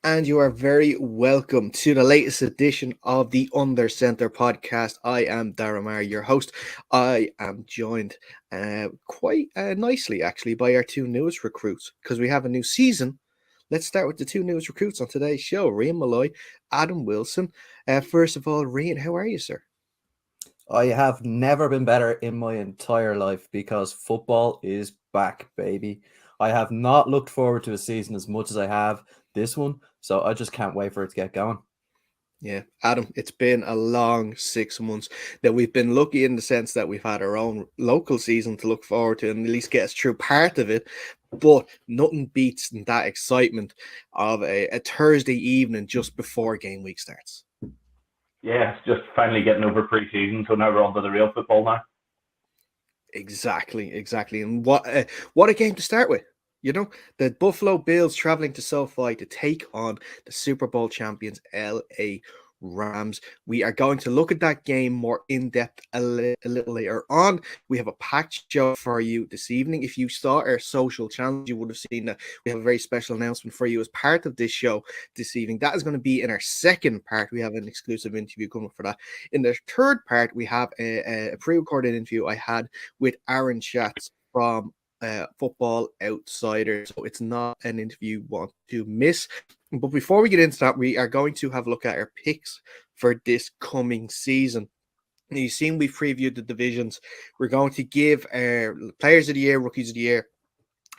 And you are very welcome to the latest edition of the Under Center podcast. I am Daramar, your host. I am joined quite nicely, actually, by our two newest recruits because we have a new season. Let's start with the two newest recruits on today's show, Rian Malloy, Adam Wilson. First of all, Rian, how are you, sir? I have never been better in my entire life because football is back, baby. I have not looked forward to a season as much as I have this one, so I just can't wait for it to get going. Yeah, Adam, it's been a long 6 months that we've been lucky in the sense that we've had our own local season to look forward to and at least get us through part of it. But nothing beats that excitement of a Thursday evening just before game week starts. Yeah, it's just finally getting over pre-season, so now we're on to the real football now. Exactly. And what a game to start with. You know, the Buffalo Bills traveling to SoFi to take on the Super Bowl champions LA Rams. We are going to look at that game more in depth a little later on. We have a packed show for you this evening. If you saw our social channels, you would have seen that we have a very special announcement for you as part of this show this evening. That is going to be in our second part. We have an exclusive interview coming for that. In the third part, we have a pre-recorded interview I had with Aaron Schatz from Football Outsider. So it's not an interview you want to miss. But before we get into that, we are going to have a look at our picks for this coming season. Now, you've seen we've previewed the divisions. We're going to give our players of the year, rookies of the year,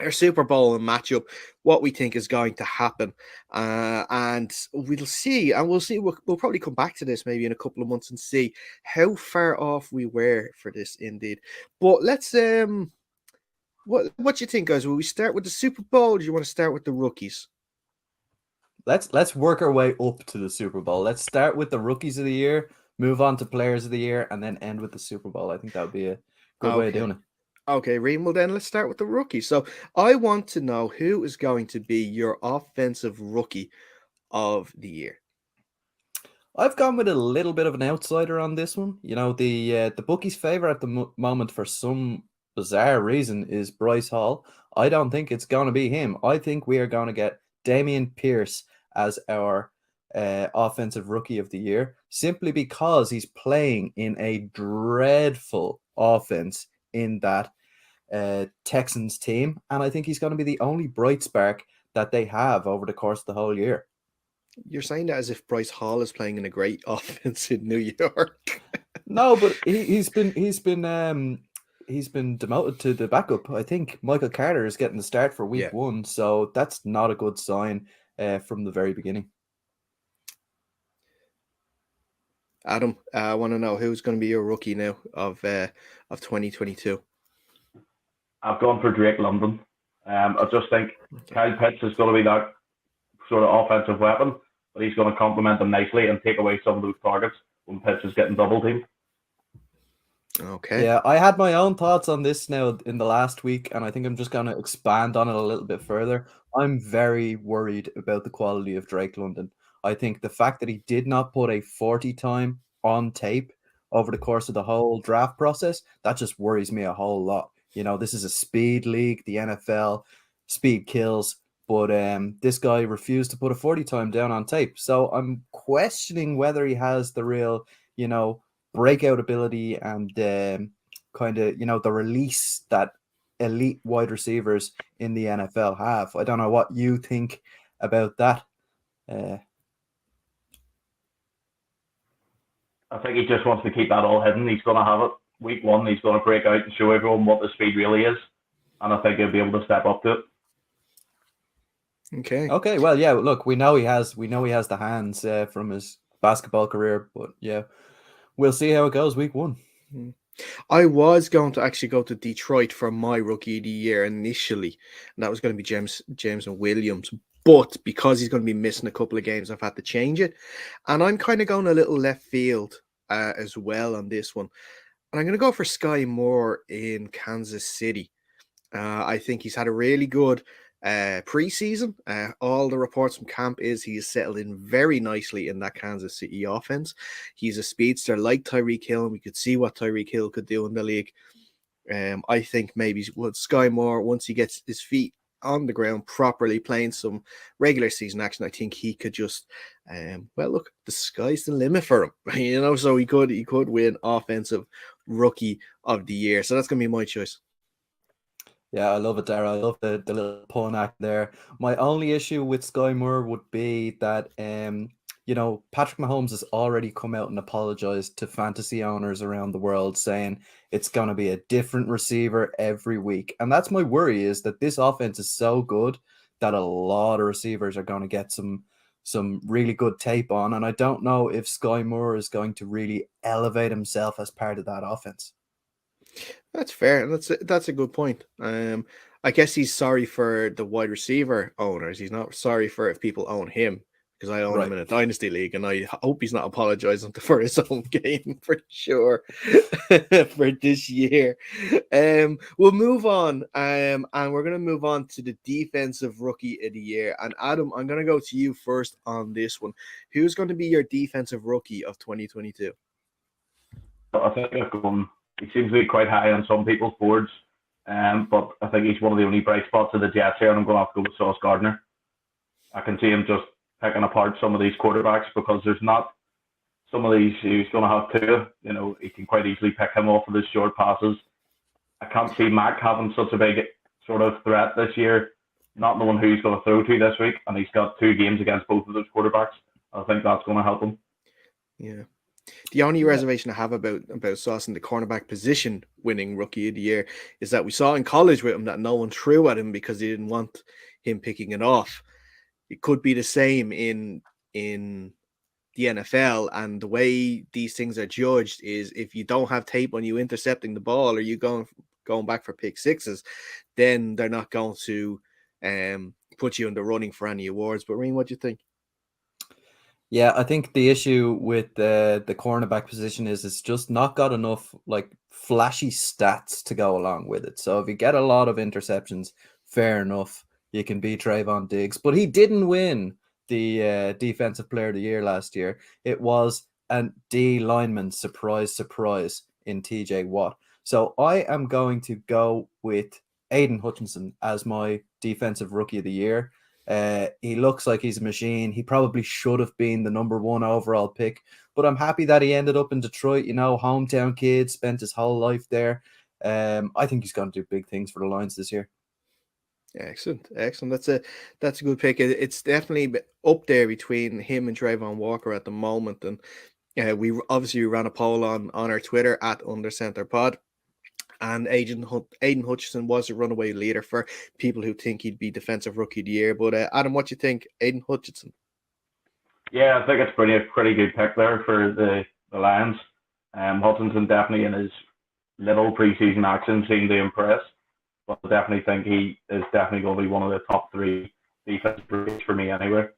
our Super Bowl and matchup, what we think is going to happen. And we'll see. And we'll see. We'll probably come back to this maybe in a couple of months and see how far off we were for this indeed. But let's what do you think, guys? Will we start with the Super Bowl or do you want to start with the rookies? Let's work our way up to the Super Bowl. Let's start with the rookies of the year, move on to players of the year, and then end with the Super Bowl. I think that would be a good way of doing it. Okay, Reem, well then let's start with the rookies. So I want to know who is going to be your offensive rookie of the year. I've gone with a little bit of an outsider on this one. You know, the bookies' favorite at the moment for some bizarre reason is Bryce Hall. I don't think it's going to be him. I think we are going to get Dameon Pierce as our offensive rookie of the year simply because he's playing in a dreadful offense in that Texans team. And I think he's going to be the only bright spark that they have over the course of the whole year. You're saying that as if Bryce Hall is playing in a great offense in New York. No, but he's been demoted to the backup. I think Michael Carter is getting the start for week one, so that's not a good sign from the very beginning. Adam, I want to know who's going to be your rookie now of 2022. I've gone for Drake London. I just think Kyle Pitts is going to be that sort of offensive weapon, but he's going to complement them nicely and take away some of those targets when Pitts is getting double teamed. Okay. Yeah, I had my own thoughts on this now in the last week, and I think I'm just going to expand on it a little bit further. I'm very worried about the quality of Drake London. I think the fact that he did not put a 40 time on tape over the course of the whole draft process, that just worries me a whole lot. You know, this is a speed league, the NFL, speed kills, but this guy refused to put a 40 time down on tape. So I'm questioning whether he has the real, you know, breakout ability and kind of, you know, the release that elite wide receivers in the NFL have. I don't know what you think about that. I think he just wants to keep that all hidden. He's going to have it week one. He's going to break out and show everyone what the speed really is, and I think he'll be able to step up to it. Okay. Well, yeah. Look, we know he has the hands from his basketball career, but yeah, we'll see how it goes week one. I was going to actually go to Detroit for my rookie of the year initially, and that was going to be James and Williams. But because he's going to be missing a couple of games, I've had to change it. And I'm kind of going a little left field as well on this one. And I'm going to go for Sky Moore in Kansas City. I think he's had a really good preseason. All the reports from camp is he has settled in very nicely in that Kansas City offense. He's a speedster like Tyreek Hill, and we could see what Tyreek Hill could do in the league. I think maybe Sky Moore, once he gets his feet on the ground properly, playing some regular season action, I think he could just, well, look, the sky's the limit for him, you know. So he could win Offensive Rookie of the Year. So that's gonna be my choice. Yeah, I love it, Dara. I love the little pun act there. My only issue with Sky Moore would be that, Patrick Mahomes has already come out and apologized to fantasy owners around the world, saying it's going to be a different receiver every week. And that's my worry, is that this offense is so good that a lot of receivers are going to get some really good tape on. And I don't know if Sky Moore is going to really elevate himself as part of that offense. That's fair. That's a good point. I guess he's sorry for the wide receiver owners. He's not sorry for if people own him, because I own him in a dynasty league, and I hope he's not apologizing for his own game for sure for this year. We'll move on, and we're gonna move on to the Defensive Rookie of the Year. And Adam, I'm gonna go to you first on this one. Who's going to be your Defensive Rookie of 2022? I think he seems to be quite high on some people's boards, but I think he's one of the only bright spots of the Jets here, and I'm going to have to go with Sauce Gardner. I can see him just picking apart some of these quarterbacks, because there's not some of these he's going to have to. You know, he can quite easily pick him off with his short passes. I can't see Mac having such a big sort of threat this year, not knowing who he's going to throw to this week, and he's got 2 games against both of those quarterbacks. I think that's going to help him. Yeah. The only reservation I have about Sauce in the cornerback position winning Rookie of the Year is that we saw in college with him that no one threw at him because they didn't want him picking it off. It could be the same in the NFL, and the way these things are judged is if you don't have tape on you intercepting the ball, or you going back for pick sixes, then they're not going to put you in the running for any awards. But Reen, what do you think? Yeah, I think the issue with the cornerback position is it's just not got enough like flashy stats to go along with it. So if you get a lot of interceptions, fair enough, you can beat Trayvon Diggs. But he didn't win the Defensive Player of the Year last year. It was a D lineman, surprise, in TJ Watt. So I am going to go with Aiden Hutchinson as my Defensive Rookie of the Year. He looks like he's a machine. He probably should have been the number 1 overall pick, but I'm happy that he ended up in Detroit. You know, hometown kid, spent his whole life there. I think he's going to do big things for the Lions this year. Excellent. That's a good pick. It's definitely up there between him and Trayvon Walker at the moment. And we ran a poll on our Twitter at UnderCenterPod. And Aiden Hutchinson was a runaway leader for people who think he'd be Defensive Rookie of the Year. But Adam, what do you think, Aiden Hutchinson? Yeah, I think it's a pretty good pick there for the Lions. Hutchinson definitely in his little preseason action seemed to impress. But I definitely think he is definitely going to be one of the top 3 defensive rookies for me anyway.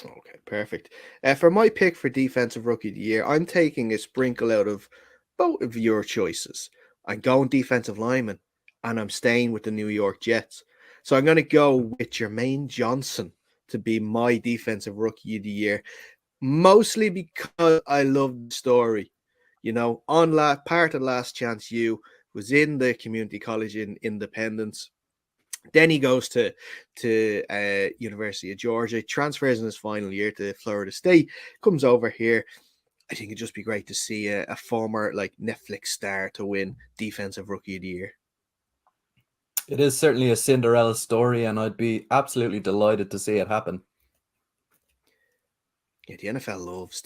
Okay, perfect. For my pick for Defensive Rookie of the Year, I'm taking a sprinkle out of both of your choices. I'm going defensive lineman, and I'm staying with the New York Jets. So I'm going to go with Jermaine Johnson to be my Defensive Rookie of the Year, mostly because I love the story. You know, on part of Last Chance U, was in the community college in Independence. Then he goes to University of Georgia, transfers in his final year to Florida State, comes over here. I think it'd just be great to see a former like Netflix star to win Defensive Rookie of the Year. It is certainly a Cinderella story, and I'd be absolutely delighted to see it happen. Yeah, the NFL loves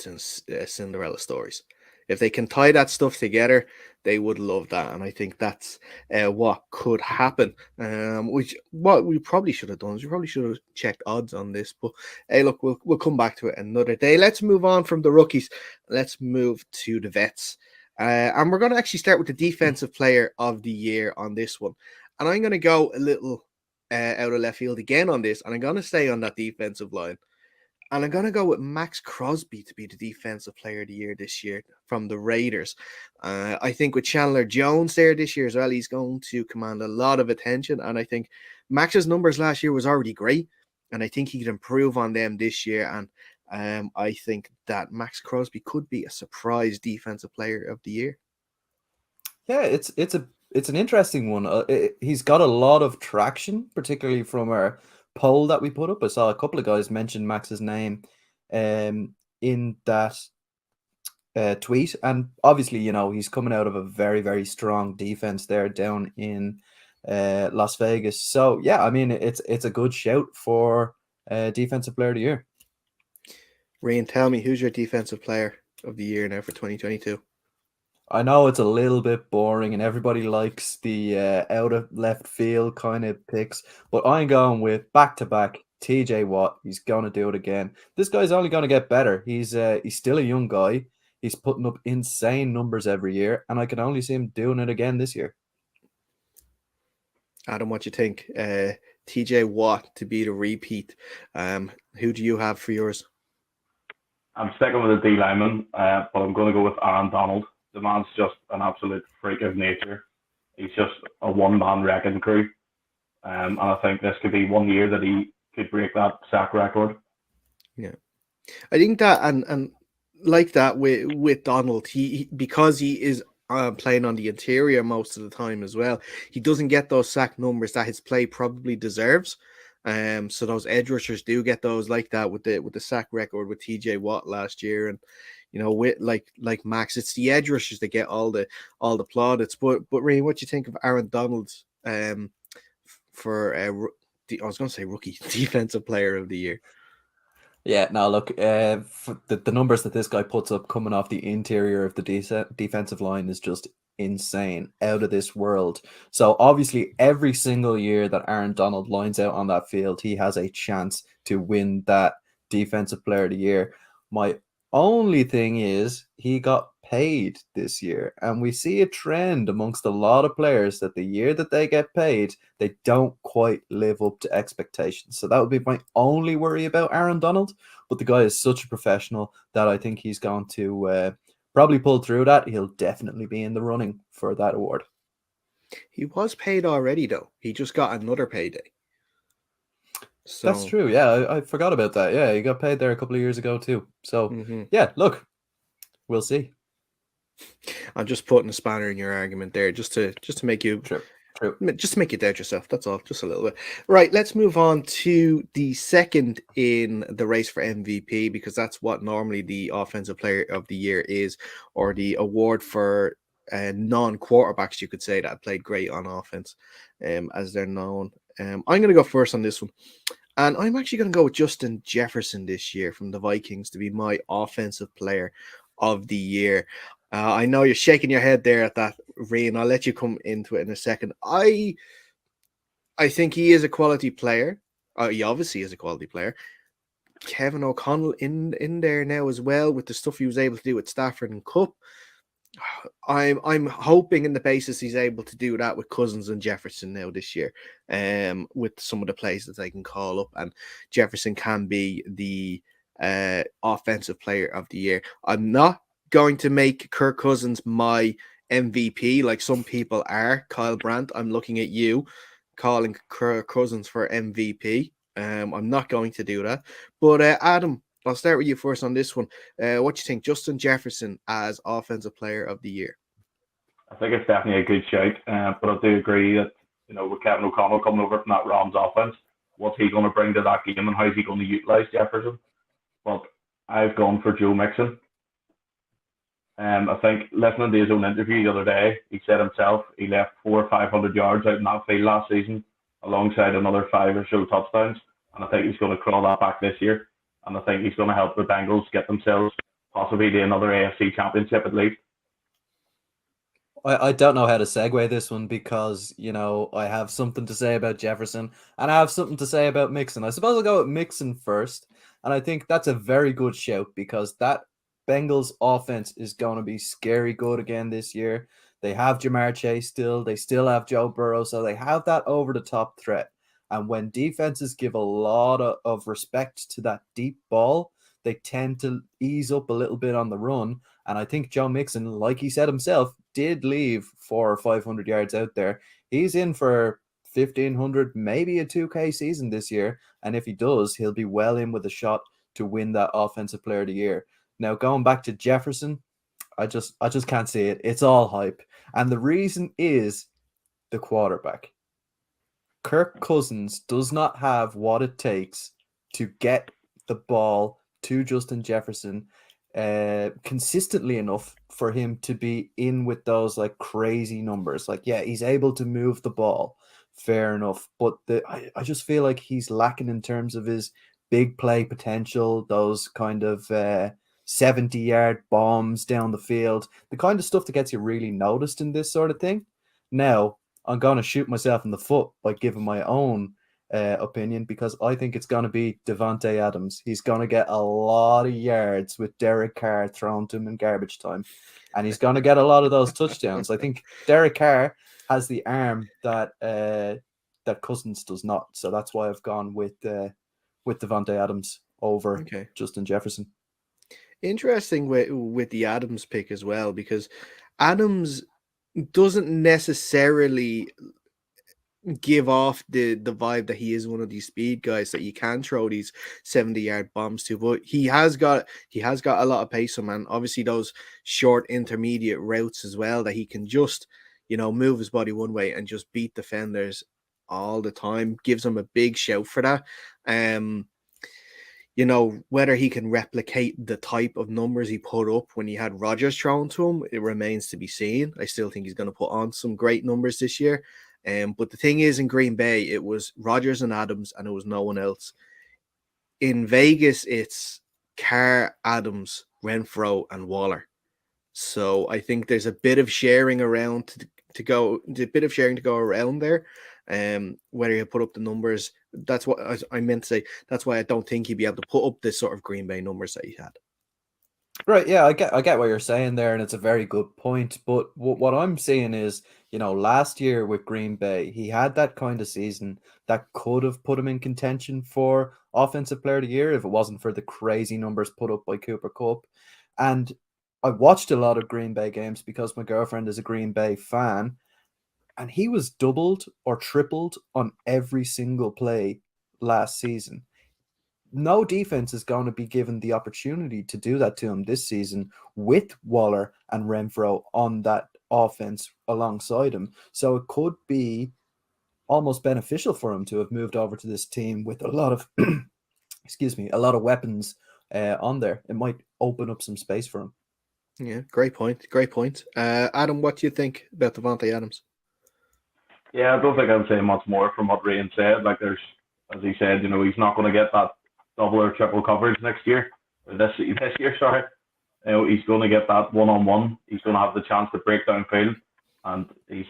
Cinderella stories. If they can tie that stuff together, they would love that, and I think that's what could happen. What we probably should have done is we probably should have checked odds on this. But hey, look, we'll come back to it another day. Let's move on from the rookies. Let's move to the vets, and we're going to actually start with the Defensive Player of the Year on this one. And I'm going to go a little out of left field again on this, and I'm going to stay on that defensive line. And I'm going to go with Max Crosby to be the Defensive Player of the Year this year from the Raiders. I think with Chandler Jones there this year as well, he's going to command a lot of attention. And I think Max's numbers last year was already great. And I think he could improve on them this year. And I think that Max Crosby could be a surprise Defensive Player of the Year. Yeah, it's it's an interesting one. He's got a lot of traction, particularly from our poll that we put up. I saw a couple of guys mention Max's name in that tweet, and obviously, he's coming out of a very, very strong defense there down in Las Vegas. So yeah, I mean, it's a good shout for Defensive Player of the Year. Rian, tell me, who's your Defensive Player of the Year now for 2022? I know it's a little bit boring and everybody likes the out of left field kind of picks, but I'm going with back-to-back TJ Watt. He's going to do it again. This guy's only going to get better. He's still a young guy. He's putting up insane numbers every year, and I can only see him doing it again this year. Adam, what you think? TJ Watt to be the repeat. Who do you have for yours? I'm sticking with the D lineman, but I'm going to go with Aaron Donald. The man's just an absolute freak of nature. He's just a one-man wrecking crew. And I think this could be 1 year that he could break that sack record. Yeah. I think that, and like that with Donald, he because he is playing on the interior most of the time as well, he doesn't get those sack numbers that his play probably deserves. So those edge rushers do get those like that with the sack record with TJ Watt last year, and with like Max, it's the edge rushers that get all the plaudits. But Ray, what do you think of Aaron Donald for I was going to say rookie Defensive Player of the Year? Yeah, no, look, for the numbers that this guy puts up coming off the interior of the defensive line is just insane, out of this world. So obviously every single year that Aaron Donald lines out on that field, he has a chance to win that Defensive Player of the Year. My only thing is he got paid this year, and we see a trend amongst a lot of players that the year that they get paid, they don't quite live up to expectations. So that would be my only worry about Aaron Donald, but the guy is such a professional that I think he's going to probably pull through that. He'll definitely be in the running for that award. He was paid already, though. He just got another payday. So that's true. Yeah, I forgot about that. Yeah, he got paid there a couple of years ago too. So yeah, look, we'll see. I'm just putting a spanner in your argument there, just to make you True. Just to make you doubt yourself. That's all, just a little bit. Right, let's move on to the second in the race for MVP, because that's what normally the Offensive Player of the Year is, or the award for non-quarterbacks, you could say, that played great on offense, as they're known. I'm going to go first on this one, and I'm actually going to go with Justin Jefferson this year from the Vikings to be my Offensive Player of the Year. I know you're shaking your head there at that, Rian. I'll let you come into it in a second. I think he is a quality player. He obviously is a quality player. Kevin O'Connell in there now as well with the stuff he was able to do with Stafford and Cup. I'm hoping in the basis he's able to do that with Cousins and Jefferson now this year, with some of the plays that they can call up, and Jefferson can be the Offensive Player of the Year. I'm not going to make Kirk Cousins my MVP like some people are. Kyle Brandt, I'm looking at you calling Kirk Cousins for MVP. I'm not going to do that. But Adam, I'll start with you first on this one. What do you think, Justin Jefferson as Offensive Player of the Year? I think it's definitely a good shout, but I do agree that with Kevin O'Connell coming over from that Rams offense, what's he going to bring to that game and how is he going to utilize Jefferson? But I've gone for Joe Mixon. I think listening to his own interview the other day, he said himself he left 400 or 500 yards out in that field last season, alongside another 5 or so touchdowns, and I think he's going to crawl that back this year, and I think he's going to help the Bengals get themselves possibly to another AFC championship at least. I don't know how to segue this one because, I have something to say about Jefferson and I have something to say about Mixon. I suppose I'll go with Mixon first, and I think that's a very good shout because that Bengals offense is going to be scary good again this year. They have Jamar Chase still. They still have Joe Burrow. So they have that over-the-top threat. And when defenses give a lot of respect to that deep ball, they tend to ease up a little bit on the run. And I think Joe Mixon, like he said himself, did leave 400 or 500 yards out there. He's in for 1,500, maybe a 2K season this year. And if he does, he'll be well in with a shot to win that Offensive Player of the Year. Now, going back to Jefferson, I just can't see it. It's all hype. And the reason is the quarterback. Kirk Cousins does not have what it takes to get the ball to Justin Jefferson consistently enough for him to be in with those like crazy numbers. Like, yeah, he's able to move the ball, fair enough, but I just feel like he's lacking in terms of his big play potential, those kind of 70-yard bombs down the field, the kind of stuff that gets you really noticed in this sort of thing. Now, I'm going to shoot myself in the foot by giving my own opinion, because I think it's going to be Davante Adams. He's going to get a lot of yards with Derek Carr thrown to him in garbage time, and he's going to get a lot of those touchdowns. I think Derek Carr has the arm that that Cousins does not, so that's why I've gone with Davante Adams over Justin Jefferson. Interesting with the Adams pick as well, because Adams doesn't necessarily give off the vibe that he is one of these speed guys that you can throw these 70-yard bombs to, but he has got a lot of pace, man. Obviously those short intermediate routes as well, that he can just, you know, move his body one way and just beat defenders all the time, gives him a big shout for that. You know, whether he can replicate the type of numbers he put up when he had Rodgers thrown to him, it remains to be seen. I still think he's going to put on some great numbers this year. But the thing is, in Green Bay, it was Rodgers and Adams, and it was no one else. In Vegas, it's Carr, Adams, Renfro, and Waller. So I think there's a bit of sharing around to go around there. Whether you put up the numbers, that's what I meant to say. That's why I don't think he'd be able to put up this sort of Green Bay numbers that he had. Right, yeah, I get what you're saying there, and it's a very good point. But what I'm saying is, you know, last year with Green Bay, he had that kind of season that could have put him in contention for Offensive Player of the Year if it wasn't for the crazy numbers put up by Cooper Kupp. And I watched a lot of Green Bay games because my girlfriend is a Green Bay fan, and he was doubled or tripled on every single play last season. No defense is going to be given the opportunity to do that to him this season with Waller and Renfro on that offense alongside him. So it could be almost beneficial for him to have moved over to this team with a lot of, a lot of weapons on there. It might open up some space for him. Yeah, great point. Great point. Adam, what do you think about Davante Adams? Yeah, I don't think I'd say much more from what Ryan said. Like, there's, as he said, you know, he's not going to get that double or triple coverage next year, or this year, sorry. You know, he's going to get that one-on-one. He's going to have the chance to break down field, and it's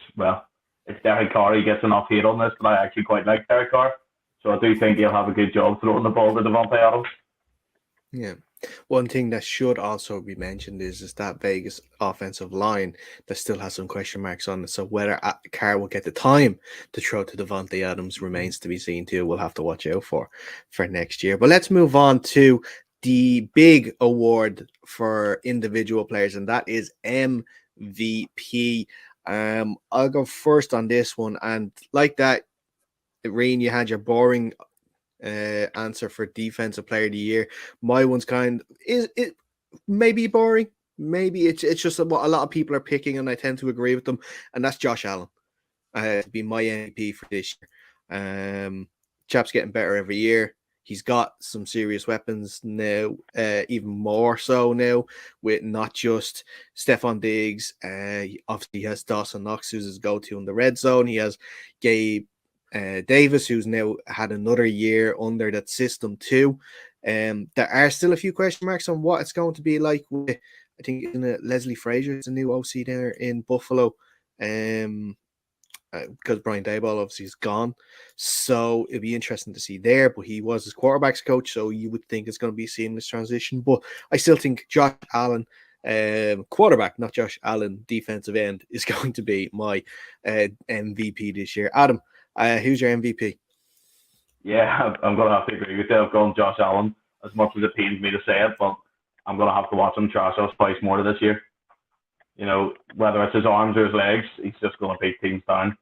Derek Carr. He gets enough hate on this, but I actually quite like Derek Carr, so I do think he'll have a good job throwing the ball to Davante Adams. Yeah. One thing that should also be mentioned is that Vegas offensive line that still has some question marks on it. So whether Carr will get the time to throw to Davante Adams remains to be seen too. We'll have to watch out for next year. But let's move on to the big award for individual players, and that is MVP. I'll go first on this one, and like that, Reen, you had your boring answer for Defensive Player of the Year. My one's is it maybe boring, maybe it's just what a lot of people are picking, and I tend to agree with them, and that's Josh Allen to be my MVP for this year. Chap's getting better every year. He's got some serious weapons now, even more so now, with not just Stephon Diggs. Obviously, he has Dawson Knox, who's his go-to in the red zone. He has Gabe Davis, who's now had another year under that system too. There are still a few question marks on what it's going to be like with, I think, Leslie Frazier is a new OC there in Buffalo, because Brian Daboll obviously is gone. So it'll be interesting to see there, but he was his quarterback's coach, so you would think it's going to be a seamless transition. But I still think Josh Allen, quarterback, not Josh Allen, defensive end, is going to be my MVP this year. Adam, who's your MVP? Yeah, I'm going to have to agree with you. I've gone Josh Allen, as much as it pains me to say it, but I'm going to have to watch him trash us twice more this year. You know, whether it's his arms or his legs, he's just going to beat teams down.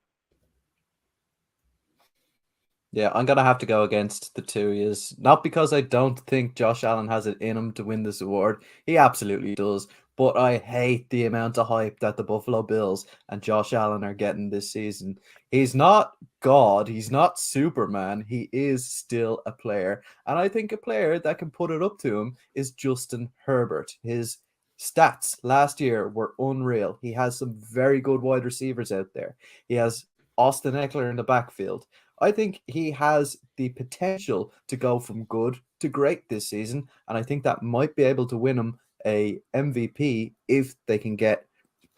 Yeah, I'm going to have to go against the two years. Not because I don't think Josh Allen has it in him to win this award. He absolutely does. but I hate the amount of hype that the Buffalo Bills and Josh Allen are getting this season. He's not God, he's not Superman, he is still a player. And I think a player that can put it up to him is Justin Herbert. His stats last year were unreal. He has some very good wide receivers out there. He has Austin Eckler in the backfield. I think he has the potential to go from good to great this season, and I think that might be able to win him a MVP if they can get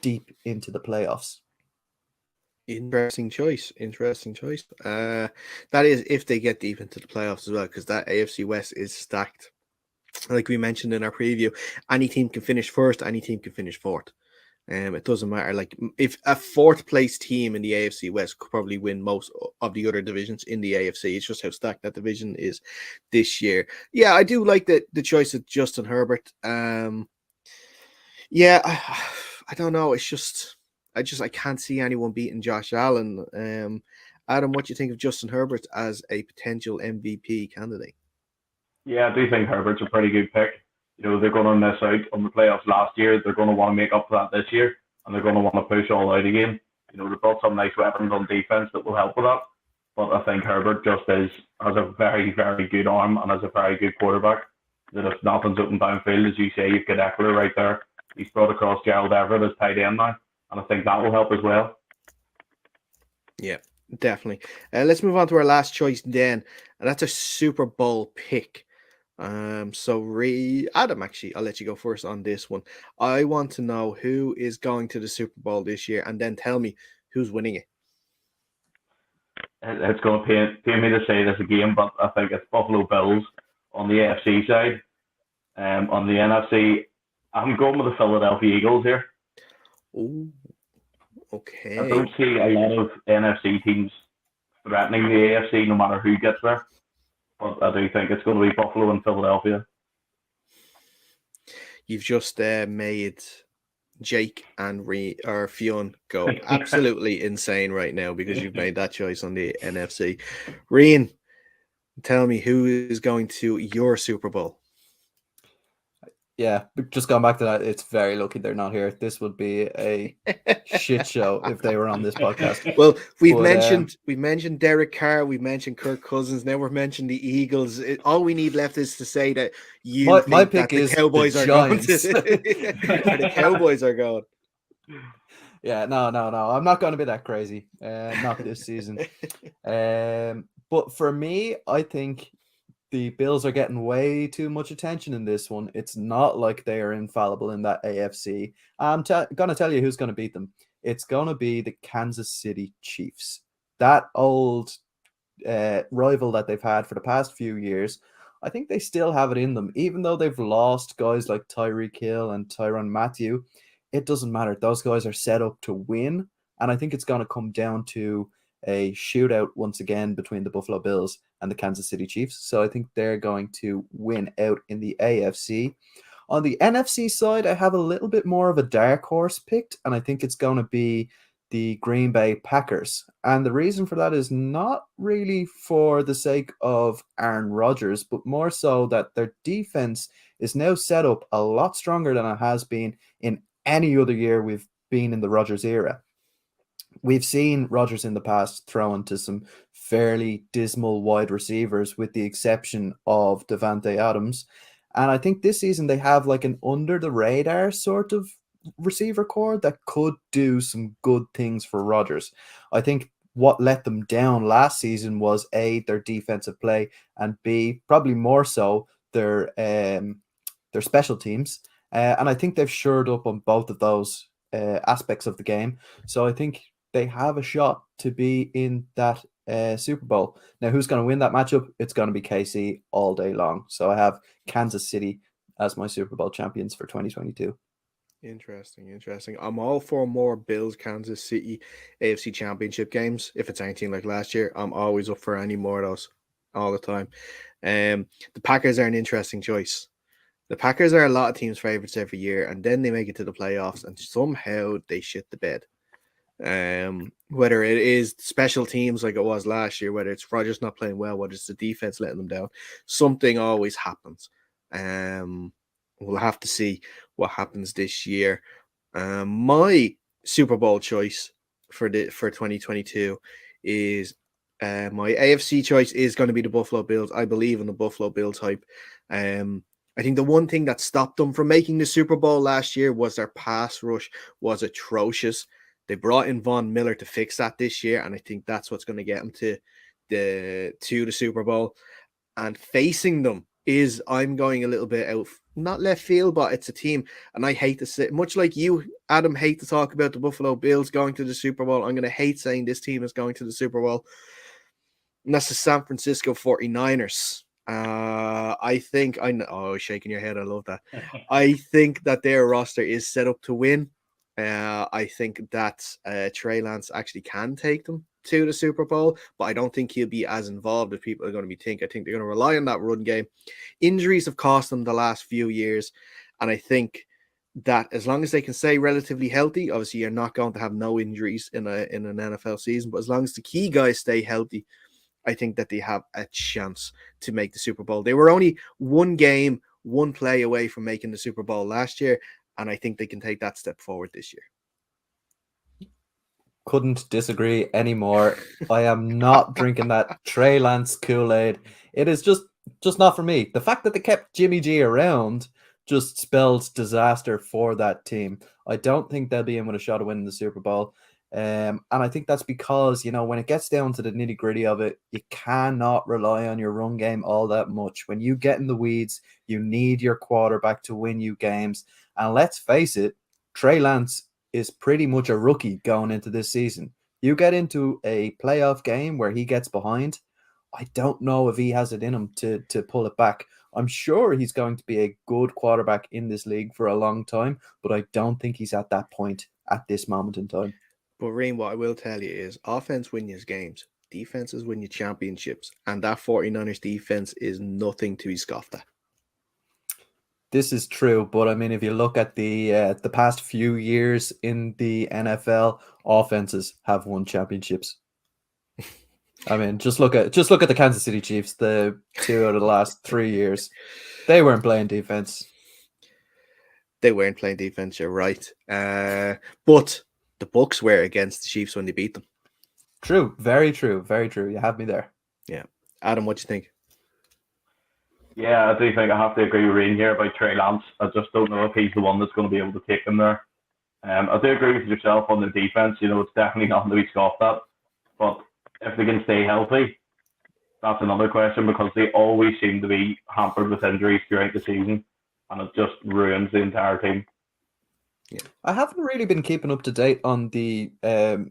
deep into the playoffs. Interesting choice. That is if they get deep into the playoffs as well, because that AFC West is stacked. Like we mentioned in our preview, any team can finish first, any team can finish fourth. It doesn't matter. Like if a fourth place team in the AFC West could probably win most of the other divisions in the AFC. It's just how stacked that division is this year. Yeah, I do like the choice of Justin Herbert. Yeah, I don't know. It's just I can't see anyone beating Josh Allen. Adam, what do you think of Justin Herbert as a potential MVP candidate? Yeah, I do think Herbert's a pretty good pick. You know, they're going to miss out on the playoffs last year. They're going to want to make up for that this year, and they're going to want to push all out again. You know, they've got some nice weapons on defense that will help with that. But I think Herbert just has a very, very good arm and has a very good quarterback. That if nothing's open downfield, as you say, you've got Eckler right there. He's brought across Gerald Everett as tight end now, and I think that will help as well. Yeah, definitely. Let's move on to our last choice then, and that's a Super Bowl pick. Adam, actually, I'll let you go first on this one. I want to know who is going to the Super Bowl this year, and then tell me who's winning it. It's going to pain me to say this again, but I think it's Buffalo Bills on the AFC side. On the NFC, I'm going with the Philadelphia Eagles here. Oh, okay. I don't see a lot of NFC teams threatening the AFC, no matter who gets there. But I do think it's going to be Buffalo and Philadelphia. You've just made Jake and Fionn go absolutely insane right now because you've made that choice on the NFC. Rian, tell me who is going to your Super Bowl. Yeah, just going back to that, it's very lucky they're not here. This would be a shit show if they were on this podcast. Well, we've mentioned Derek Carr, we've mentioned Kirk Cousins, now we've mentioned the Eagles. All we need left is to say that my pick is the Cowboys are going. The Cowboys are going. Yeah, no. I'm not going to be that crazy. Not this season. But for me, I think the Bills are getting way too much attention in this one. It's not like they are infallible in that AFC. I'm going to tell you who's going to beat them. It's going to be the Kansas City Chiefs. That old rival that they've had for the past few years, I think they still have it in them. Even though they've lost guys like Tyreek Hill and Tyrann Mathieu, it doesn't matter. Those guys are set up to win. And I think it's going to come down to a shootout once again between the Buffalo Bills and the Kansas City Chiefs. So I think they're going to win out in the AFC. On the NFC side, I have a little bit more of a dark horse picked, and I think it's going to be the Green Bay Packers. And the reason for that is not really for the sake of Aaron Rodgers, but more so that their defense is now set up a lot stronger than it has been in any other year we've been in the Rodgers era. We've seen Rodgers in the past throw into some fairly dismal wide receivers, with the exception of Davante Adams. And I think this season they have like an under-the-radar sort of receiver core that could do some good things for Rodgers. I think what let them down last season was A, their defensive play, and B, probably more so, their special teams. And I think they've shored up on both of those aspects of the game. So I think they have a shot to be in that Super Bowl. Now, who's going to win that matchup? It's going to be KC all day long. So I have Kansas City as my Super Bowl champions for 2022. Interesting. I'm all for more Bills Kansas City AFC Championship games. If it's anything like last year, I'm always up for any more of those all the time. The Packers are an interesting choice. The Packers are a lot of teams' favorites every year, and then they make it to the playoffs, and somehow they shit the bed. Whether it is special teams like it was last year, whether it's Rodgers not playing well, whether it's the defense letting them down, something always happens. we'll have to see what happens this year. My Super Bowl choice for 2022 is my AFC choice is going to be the Buffalo Bills. I believe in the Buffalo Bills hype. I think the one thing that stopped them from making the Super Bowl last year was their pass rush was atrocious. They brought in Von Miller to fix that this year, and I think that's what's going to get them to the Super Bowl. And facing them is, I'm going a little bit out, not left field, but it's a team, and I hate to say, much like you, Adam, hate to talk about the Buffalo Bills going to the Super Bowl. I'm going to hate saying this team is going to the Super Bowl, and that's the San Francisco 49ers. I think shaking your head. I love that. I think that their roster is set up to win. I think that Trey Lance actually can take them to the Super Bowl, but I don't think he'll be as involved as people are going to be thinking. I think they're going to rely on that run game. Injuries have cost them the last few years, and I think that as long as they can stay relatively healthy, obviously you're not going to have no injuries in an NFL season, but as long as the key guys stay healthy, I think that they have a chance to make the Super Bowl. They were only one game, one play away from making the Super Bowl last year, and I think they can take that step forward this year. Couldn't disagree anymore. I am not drinking that Trey Lance Kool-Aid. It is just not for me. The fact that they kept Jimmy G around just spells disaster for that team. I don't think they'll be in with a shot of winning the Super Bowl. And I think that's because, when it gets down to the nitty-gritty of it, you cannot rely on your run game all that much. When you get in the weeds, you need your quarterback to win you games. And let's face it, Trey Lance is pretty much a rookie going into this season. You get into a playoff game where he gets behind, I don't know if he has it in him to pull it back. I'm sure he's going to be a good quarterback in this league for a long time, but I don't think he's at that point at this moment in time. But Reem, what I will tell you is offense wins you games, defenses win you championships, and that 49ers defense is nothing to be scoffed at. This is true, but I mean, if you look at the past few years in the NFL, offenses have won championships. I mean, just look at the Kansas City Chiefs. The 2 out of the last 3 years, they weren't playing defense. They weren't playing defense. You're right, but the Bucs were against the Chiefs when they beat them. True, very true, very true. You have me there. Yeah, Adam, what do you think? Yeah, I do think I have to agree with Ryan here about Trey Lance. I just don't know if he's the one that's going to be able to take them there. I do agree with yourself on the defense. It's definitely nothing to be scoffed at. But if they can stay healthy, that's another question, because they always seem to be hampered with injuries throughout the season, and it just ruins the entire team. Yeah. I haven't really been keeping up to date on the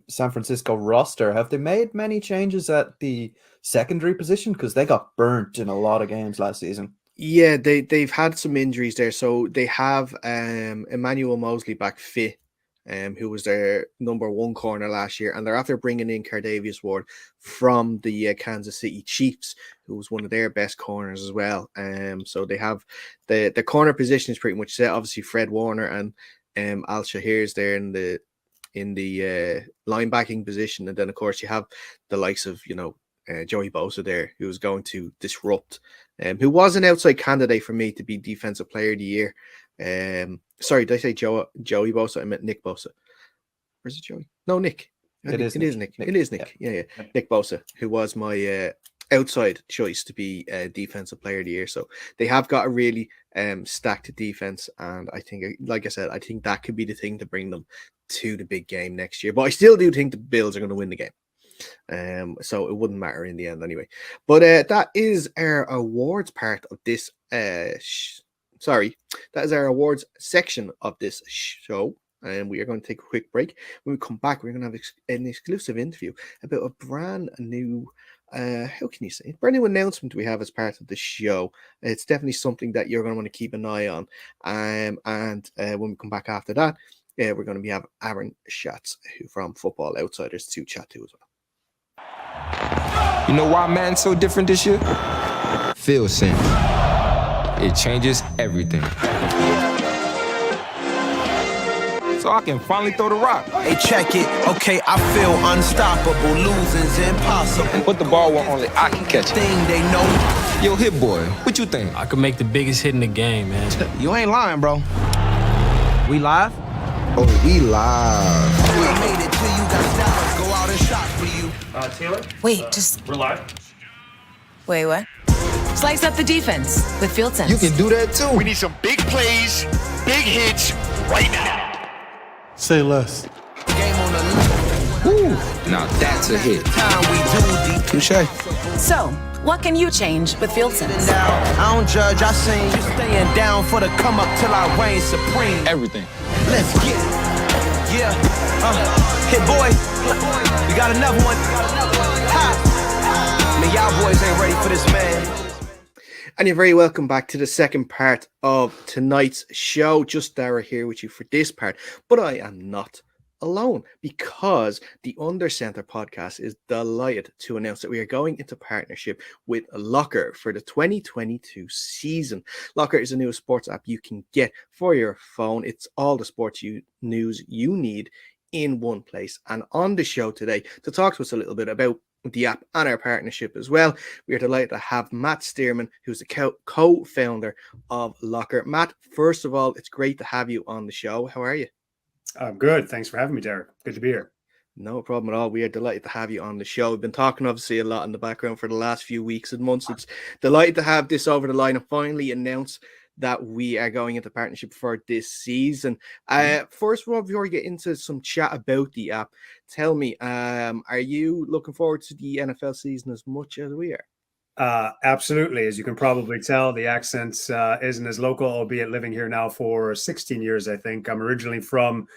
San Francisco roster. Have they made many changes at the secondary position? Because they got burnt in a lot of games last season. Yeah, they've had some injuries there. So they have Emmanuel Mosley back fit, who was their number 1 corner last year. And they're after bringing in Cardavius Ward from the Kansas City Chiefs, who was one of their best corners as well. So they have the corner position is pretty much set. Obviously, Fred Warner and Al Shahir's there in the linebacking position, and then of course you have the likes of Joey Bosa there, who's going to disrupt, who was an outside candidate for me to be Defensive Player of the Year. Sorry, did I say Joey Bosa? I meant Nick Bosa. Or is it Joey? No, Nick. It is Nick. It is Nick. Yeah. Nick Bosa, who was my outside choice to be Defensive Player of the Year. So they have got a really stacked defense, and I think, like I said, I think that could be the thing to bring them to the big game next year. But I still do think the Bills are going to win the game. So it wouldn't matter in the end anyway. But that is our awards part of this. That is our awards section of this show. And we are going to take a quick break. When we come back, we're going to have an exclusive interview about a brand new brand new announcement we have as part of the show. It's definitely something that you're going to want to keep an eye on. And when we come back after that, we're going to have Aaron Schatz from Football Outsiders to chat to as well. You know why Madden's so different this year? Field sim. It changes everything. So I can finally throw the rock. Hey, check it. Okay, I feel unstoppable. Losing's impossible. And put the ball where only I can catch it. Thing they know. Yo, Hit Boy, what you think? I could make the biggest hit in the game, man. You ain't lying, bro. We live? Oh, we live. We made it till you got dollars. Go out and shop for you. Taylor? Wait, just We're live. wait, what? Slice up the defense with Field Sense. You can do that too. We need some big plays, big hits right now. Say less. Game on the loop. Woo. Now that's a hit. Time we do deep. Touche. So, what can you change with Field Sense? I don't judge, I sing. You staying down for the come up till I reign supreme. Everything. Let's get it. Yeah. Hit boy. We got another one. Ha. Man, y'all boys ain't ready for this, man. And you're very welcome back to the second part of tonight's show. Just Dara here with you for this part, but I am not alone because the Under Center podcast is delighted to announce that we are going into partnership with Locker for the 2022 season. Locker is a new sports app you can get for your phone. It's all the sports news you need in one place. And on the show today to talk to us a little bit about the app and our partnership as well, we are delighted to have Matt Stearman, who's the co-founder of Locker. Matt, first of all, it's great to have you on the show. How are you? I'm good. Thanks for having me, Derek. Good to be here. No problem at all. We are delighted to have you on the show. We've been talking obviously a lot in the background for the last few weeks and months. It's delighted to have this over the line and finally announce that we are going into partnership for this season. First of all, before we get into some chat about the app, tell me, are you looking forward to the NFL season as much as we are? Absolutely. As you can probably tell, the accent isn't as local, albeit living here now for 16 years, I think. I'm originally from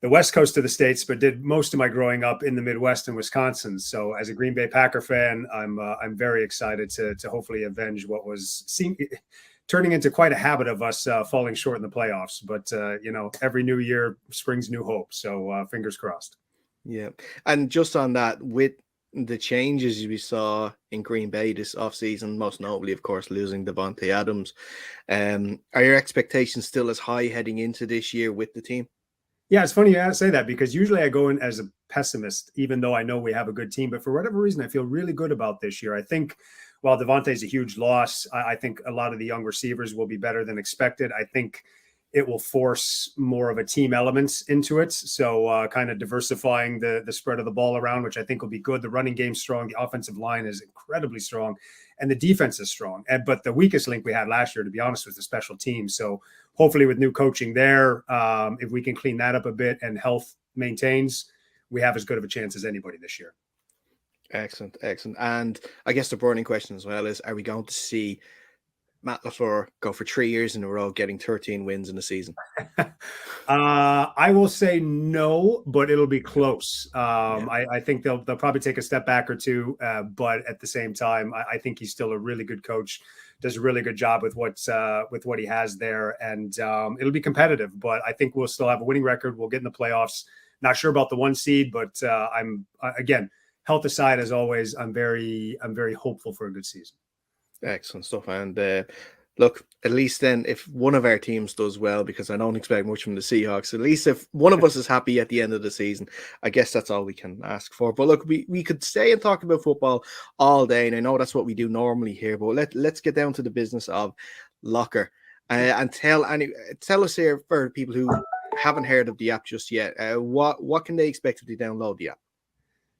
the west coast of the States, but did most of my growing up in the Midwest in Wisconsin. So as a Green Bay Packer fan, I'm very excited to hopefully avenge what was turning into quite a habit of us falling short in the playoffs. But, every new year springs new hope. So fingers crossed. Yeah. And just on that, with the changes we saw in Green Bay this offseason, most notably, of course, losing Devontae Adams, are your expectations still as high heading into this year with the team? Yeah, it's funny you say that because usually I go in as a pessimist, even though I know we have a good team. But for whatever reason, I feel really good about this year. I think while Devontae's a huge loss, I think a lot of the young receivers will be better than expected. I think it will force more of a team elements into it. So kind of diversifying the spread of the ball around, which I think will be good. The running game's strong. The offensive line is incredibly strong. And the defense is strong. But the weakest link we had last year, to be honest, was the special teams. So hopefully with new coaching there, if we can clean that up a bit and health maintains, we have as good of a chance as anybody this year. Excellent. And I guess the burning question as well is, are we going to see Matt LaFleur go for 3 years in a row, getting 13 wins in a season? I will say no, but it'll be close. I think they'll probably take a step back or two, but at the same time, I think he's still a really good coach. Does a really good job with what he has there, and it'll be competitive. But I think we'll still have a winning record. We'll get in the playoffs. Not sure about the 1 seed, but I'm again, health aside, as always, I'm very hopeful for a good season. Excellent stuff. And look, at least then if one of our teams does well, because I don't expect much from the Seahawks, at least if one of us is happy at the end of the season, I guess that's all we can ask for. But look, we could stay and talk about football all day, and I know that's what we do normally here, but let's get down to the business of Locker and tell us here, for people who haven't heard of the app just yet, what can they expect if they download the app?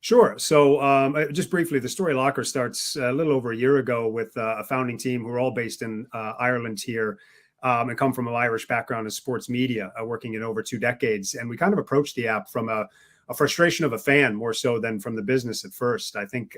Sure. So just briefly, the story Locker starts a little over a year ago with a founding team who are all based in Ireland here and come from an Irish background in sports media, working in over 2 decades. And we kind of approached the app from a frustration of a fan more so than from the business at first. I think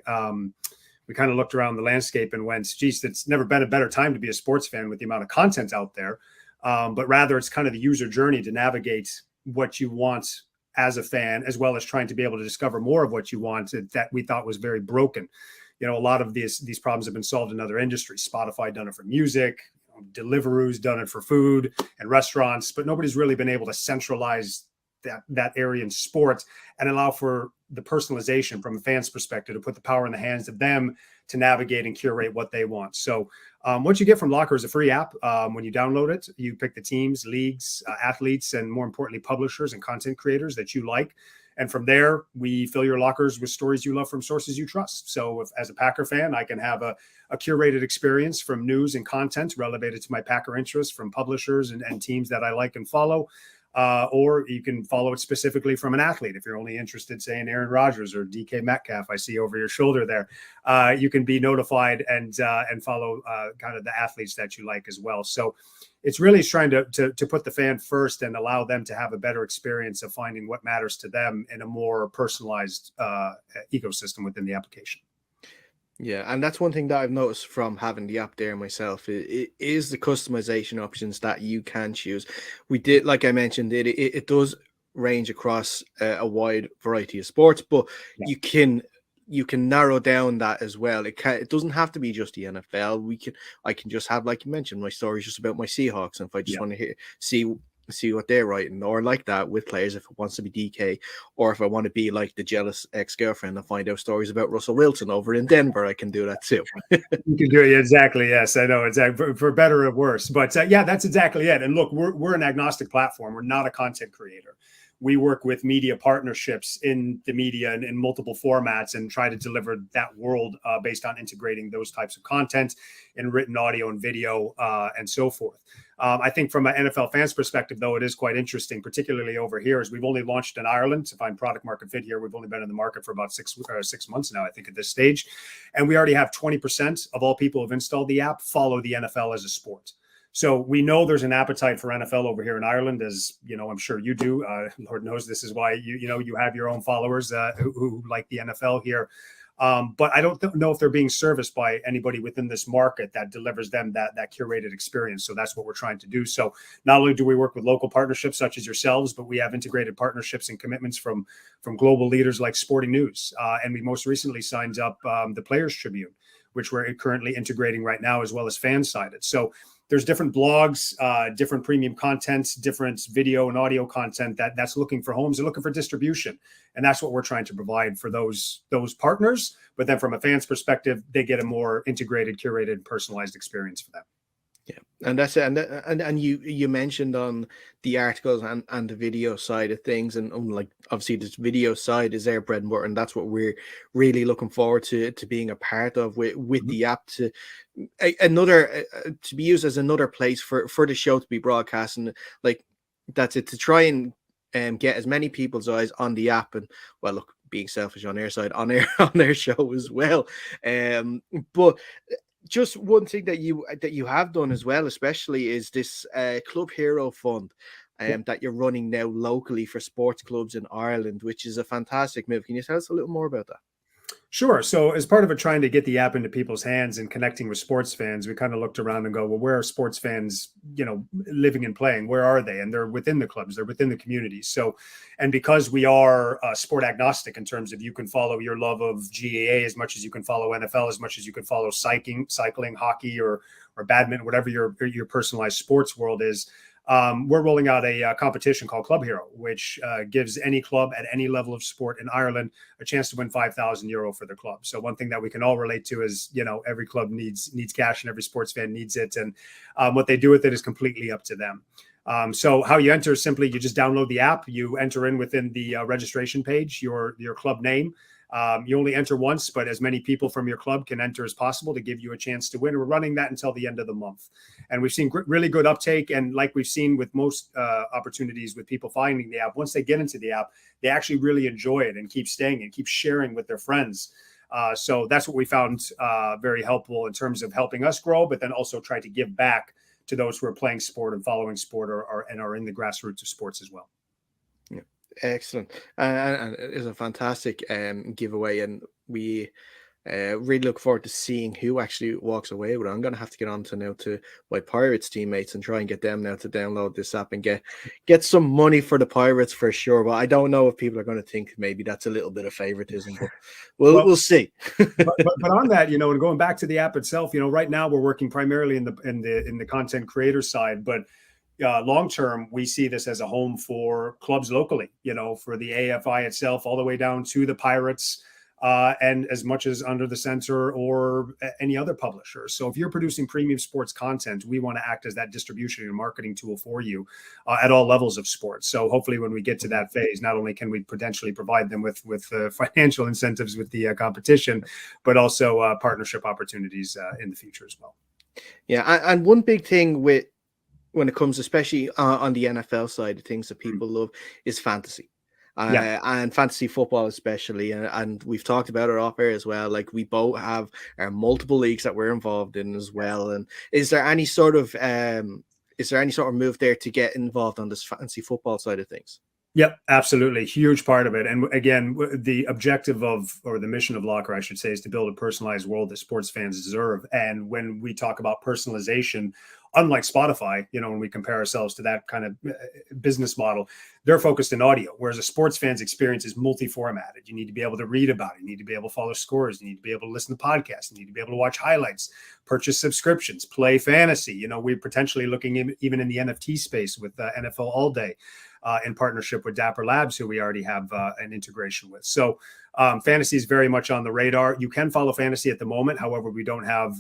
we kind of looked around the landscape and went, geez, it's never been a better time to be a sports fan with the amount of content out there. But rather, it's kind of the user journey to navigate what you want as a fan, as well as trying to be able to discover more of what you want that we thought was very broken. A lot of these problems have been solved in other industries. Spotify done it for music, Deliveroo's done it for food and restaurants, but nobody's really been able to centralize that area in sports and allow for the personalization from a fan's perspective to put the power in the hands of them to navigate and curate what they want. So what you get from Locker is a free app. When you download it, you pick the teams, leagues, athletes, and more importantly, publishers and content creators that you like. And from there, we fill your lockers with stories you love from sources you trust. So if, as a Packer fan, I can have a curated experience from news and content related to my Packer interests from publishers and teams that I like and follow. Or you can follow it specifically from an athlete. If you're only interested, say, in Aaron Rodgers or DK Metcalf, I see over your shoulder there, you can be notified and follow kind of the athletes that you like as well. So it's really trying to put the fan first and allow them to have a better experience of finding what matters to them in a more personalized ecosystem within the application. Yeah, and that's one thing that I've noticed from having the app there myself. It is the customization options that you can choose. We did, like I mentioned, it does range across a wide variety of sports, but you can narrow down that as well. It doesn't have to be just the NFL. I can just have, like you mentioned, my stories just about my Seahawks, and if I just want to see what they're writing, or like that with players if it wants to be DK, or if I want to be like the jealous ex-girlfriend and find out stories about Russell Wilson over in Denver, I can do that too. You can do it, exactly. Yes, I know, exactly, for better or worse. But yeah, that's exactly it. And look, we're an agnostic platform. We're not a content creator. We work with media partnerships in the media and in multiple formats and try to deliver that world based on integrating those types of content in written audio and video and so forth. I think from an NFL fans perspective, though, it is quite interesting, particularly over here, as we've only launched in Ireland to find product market fit here. We've only been in the market for about 6 months now, I think, at this stage. And we already have 20% of all people who've installed the app follow the NFL as a sport. So we know there's an appetite for NFL over here in Ireland, as you know, I'm sure you do. Lord knows this is why you have your own followers who like the NFL here. But I don't know if they're being serviced by anybody within this market that delivers them that curated experience. So that's what we're trying to do. So not only do we work with local partnerships such as yourselves, but we have integrated partnerships and commitments from global leaders like Sporting News. And we most recently signed up the Players Tribune, which we're currently integrating right now, as well as fan-sided. So there's different blogs, different premium content, different video and audio content that's looking for homes and looking for distribution. And that's what we're trying to provide for those partners. But then from a fan's perspective, they get a more integrated, curated, personalized experience for them. Yeah, and that's it. And you mentioned on the articles and the video side of things, and like obviously this video side is their bread and butter, and that's what we're really looking forward to being a part of with the app, to be used as another place for the show to be broadcast, and like that's it, to try and get as many people's eyes on the app, and well, look, being selfish on their side, on their show as well, but. Just one thing that you have done as well, especially, is this Club Hero Fund that you're running now locally for sports clubs in Ireland, which is a fantastic move. Can you tell us a little more about that? Sure. So as part of it, trying to get the app into people's hands and connecting with sports fans, we kind of looked around and go, well, where are sports fans, living and playing? Where are they? And they're within the clubs, they're within the communities. So, and because we are sport agnostic in terms of you can follow your love of GAA as much as you can follow NFL, as much as you can follow cycling, hockey, or badminton, whatever your personalized sports world is. We're rolling out a competition called Club Hero, which gives any club at any level of sport in Ireland a chance to win €5,000 for their club. So one thing that we can all relate to is, every club needs cash and every sports fan needs it. And what they do with it is completely up to them. So how you enter is simply, you just download the app, you enter in within the registration page, your club name. You only enter once, but as many people from your club can enter as possible to give you a chance to win. We're running that until the end of the month. And we've seen really good uptake. And like we've seen with most opportunities with people finding the app, once they get into the app, they actually really enjoy it and keep staying and keep sharing with their friends. So that's what we found very helpful in terms of helping us grow, but then also try to give back to those who are playing sport and following sport and are in the grassroots of sports as well. Yeah. Excellent. And it is a fantastic giveaway, and we really look forward to seeing who actually walks away with it. I'm going to have to get on to my Pirates teammates and try and get them now to download this app and get some money for the Pirates for sure. But I don't know if people are going to think maybe that's a little bit of favoritism, but we'll see. but on that, and going back to the app itself, right now we're working primarily in the content creator side, but long term, we see this as a home for clubs locally, for the AFI itself, all the way down to the Pirates, and as much as Under the Center or any other publisher. So if you're producing premium sports content, we want to act as that distribution and marketing tool for you at all levels of sports. So hopefully when we get to that phase, not only can we potentially provide them with financial incentives with the competition, but also partnership opportunities in the future as well. Yeah, and one big thing when it comes, especially on the NFL side of things that people love, is fantasy. And fantasy football especially, and we've talked about it off air as well. Like, we both have multiple leagues that we're involved in as well. And is there any sort of move there to get involved on this fantasy football side of things? Yep, absolutely. Huge part of it. And again, the objective or the mission of Locker, I should say, is to build a personalized world that sports fans deserve. And when we talk about personalization, unlike Spotify, when we compare ourselves to that kind of business model, they're focused in audio, whereas a sports fan's experience is multi-formatted. You need to be able to read about it. You need to be able to follow scores. You need to be able to listen to podcasts. You need to be able to watch highlights, purchase subscriptions, play fantasy. We're potentially looking even in the NFT space with NFL All Day in partnership with Dapper Labs, who we already have an integration with. So fantasy is very much on the radar. You can follow fantasy at the moment. However, we don't have,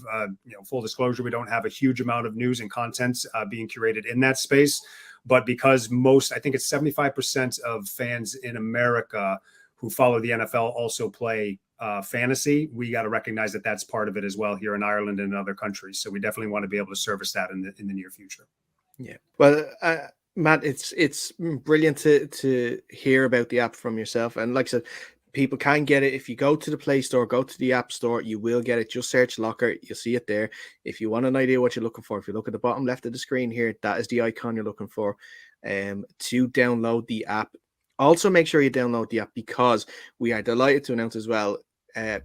full disclosure, we don't have a huge amount of news and content being curated in that space. But because I think it's 75% of fans in America who follow the NFL also play fantasy, we got to recognize that that's part of it as well here in Ireland and in other countries. So we definitely want to be able to service that in the near future. Yeah. Well, Matt, it's brilliant to hear about the app from yourself. And like I said, people can get it. If you go to the Play Store, go to the App Store, you will get it. Just search Locker. You'll see it there. If you want an idea what you're looking for, if you look at the bottom left of the screen here, that is the icon you're looking for to download the app. Also, make sure you download the app, because we are delighted to announce as well,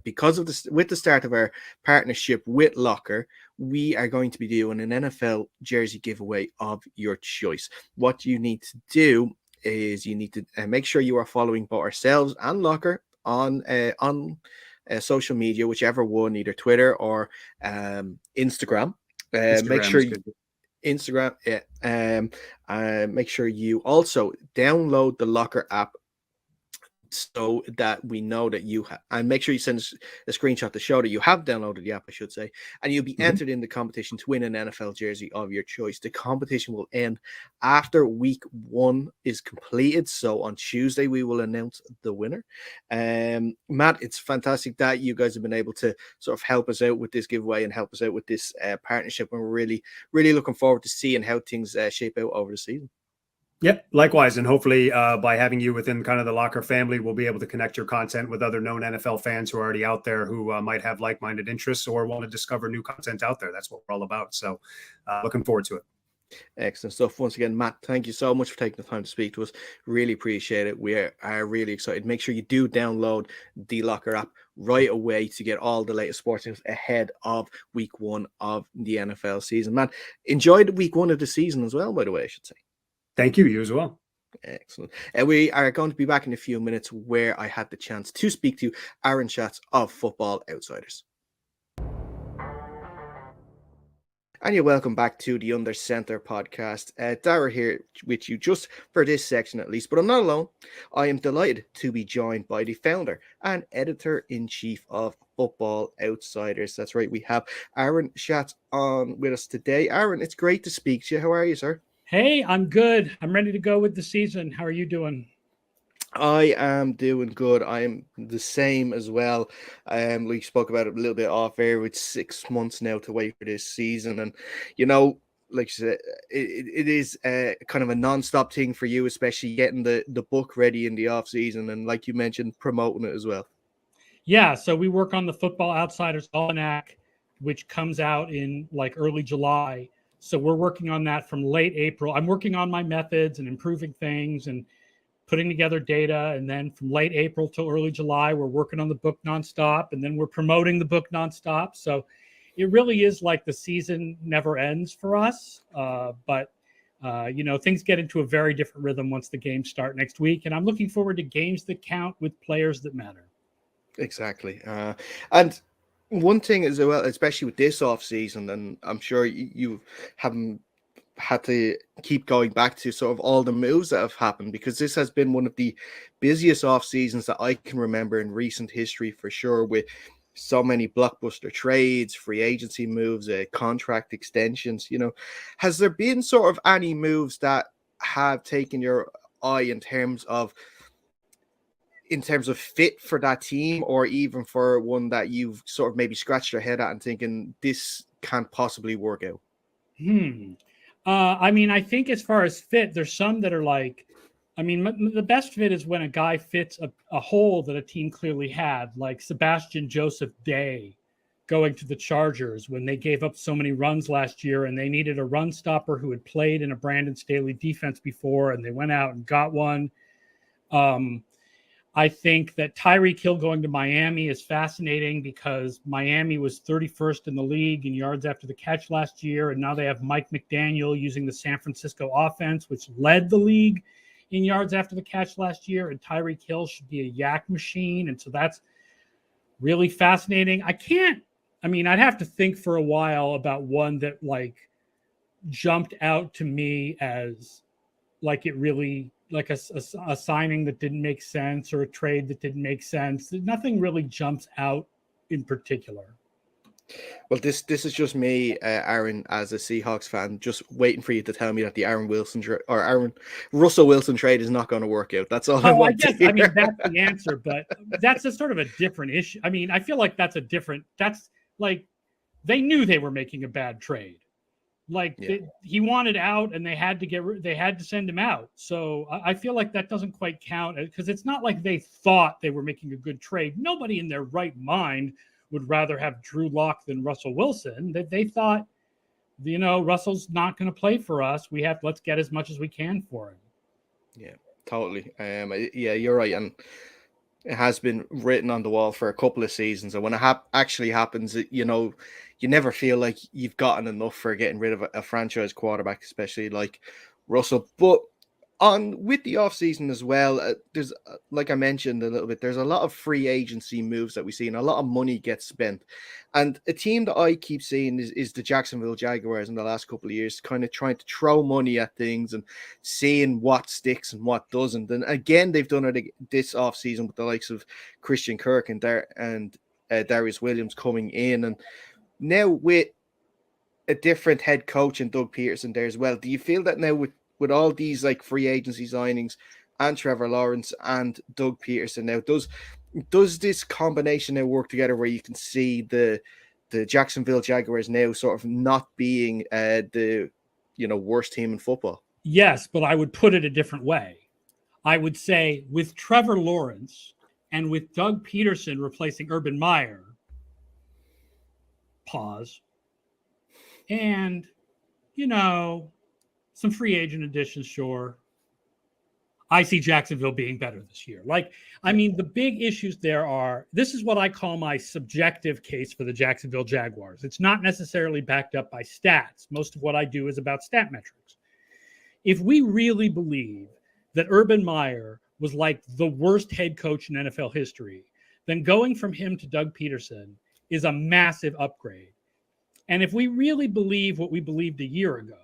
because of this, with the start of our partnership with Locker, we are going to be doing an NFL jersey giveaway of your choice. What you need to do is you need to make sure you are following both ourselves and Locker on social media, whichever one, either Twitter or Instagram. Make sure you Instagram, make sure you also download the Locker app, so that we know that you have, and make sure you send us a screenshot to show that you have downloaded the app, I should say, and you'll be entered in the competition to win an NFL jersey of your choice. The competition will end after week 1 is completed. So on Tuesday, we will announce the winner. Matt, it's fantastic that you guys have been able to sort of help us out with this giveaway and help us out with this partnership. And we're really, really looking forward to seeing how things shape out over the season. Yep, likewise. And hopefully by having you within kind of the Locker family, we'll be able to connect your content with other known NFL fans who are already out there who might have like-minded interests or want to discover new content out there. That's what we're all about. So looking forward to it. Excellent stuff. Once again, Matt, thank you so much for taking the time to speak to us. Really appreciate it. We are really excited. Make sure you do download the Locker app right away to get all the latest sports news ahead of week 1 of the NFL season. Matt, enjoyed week 1 of the season as well, by the way, I should say. Thank you. You as well. Excellent. We are going to be back in a few minutes where I had the chance to speak to Aaron Schatz of Football Outsiders. And you're welcome back to the Under Center podcast. Dara here with you just for this section at least, but I'm not alone. I am delighted to be joined by the founder and editor-in-chief of Football Outsiders. That's right. We have Aaron Schatz on with us today. Aaron, it's great to speak to you. How are you, sir? Hey, I'm good. I'm ready to go with the season. How are you doing? I am doing good. I am the same as well. We spoke about it a little bit off air. It's 6 months now to wait for this season. And, like you said, it is kind of a non-stop thing for you, especially getting the book ready in the off season. And like you mentioned, promoting it as well. Yeah. So we work on the Football Outsiders Almanac, which comes out in like early July. So we're working on that from late April. I'm working on my methods and improving things and putting together data. And then from late April till early July, we're working on the book nonstop. And then we're promoting the book nonstop. So it really is like the season never ends for us. But things get into a very different rhythm once the games start next week. And I'm looking forward to games that count with players that matter. Exactly. And one thing as well, especially with this off season, and I'm sure you haven't had to keep going back to sort of all the moves that have happened, because this has been one of the busiest off seasons that I can remember in recent history for sure, with so many blockbuster trades, free agency moves, contract extensions. Has there been sort of any moves that have taken your eye in terms of fit for that team, or even for one that you've sort of maybe scratched your head at and thinking this can't possibly work out? I mean, I think as far as fit, there's some that are like, I mean, the best fit is when a guy fits a hole that a team clearly had, like Sebastian Joseph Day going to the Chargers when they gave up so many runs last year and they needed a run stopper who had played in a Brandon Staley defense before, and they went out and got one. I think that Tyreek Hill going to Miami is fascinating because Miami was 31st in the league in yards after the catch last year, and now they have Mike McDaniel using the San Francisco offense, which led the league in yards after the catch last year, and Tyreek Hill should be a yak machine, and so that's really fascinating. I'd have to think for a while about one that like jumped out to me as like it really like a signing that didn't make sense or a trade that didn't make sense. Nothing really jumps out in particular. Well, this is just me, Aaron, as a Seahawks fan, just waiting for you to tell me that the Aaron Russell Wilson trade is not going to work out. That's all I want to hear. I mean, that's the answer, but that's a sort of a different issue. I mean, I feel like that's like they knew they were making a bad trade. Like he wanted out, and they had to send him out. So I feel like that doesn't quite count, because it's not like they thought they were making a good trade. Nobody in their right mind would rather have Drew Lock than Russell Wilson. They thought, Russell's not going to play for us. Let's get as much as we can for him. Yeah, totally. Yeah, you're right, and it has been written on the wall for a couple of seasons. And when it actually happens, you never feel like you've gotten enough for getting rid of a franchise quarterback, especially like Russell. But with the offseason as well, there's, like I mentioned a little bit, there's a lot of free agency moves that we see, and a lot of money gets spent. And a team that I keep seeing is the Jacksonville Jaguars in the last couple of years, kind of trying to throw money at things and seeing what sticks and what doesn't. And again, they've done it this offseason with the likes of Christian Kirk and Darius Williams coming in. And now with a different head coach and Doug Peterson there as well, do you feel that now with all these like free agency signings and Trevor Lawrence and Doug Peterson now, does this combination now work together where you can see the Jacksonville Jaguars now sort of not being the worst team in football? Yes, but I would put it a different way. I would say with Trevor Lawrence and with Doug Peterson replacing Urban Meyer, pause, and some free agent additions, sure, I see Jacksonville being better this year. The big issues there are, this is what I call my subjective case for the Jacksonville Jaguars. It's not necessarily backed up by stats. Most of what I do is about stat metrics. If we really believe that Urban Meyer was like the worst head coach in NFL history, then going from him to Doug Peterson is a massive upgrade. And if we really believe what we believed a year ago,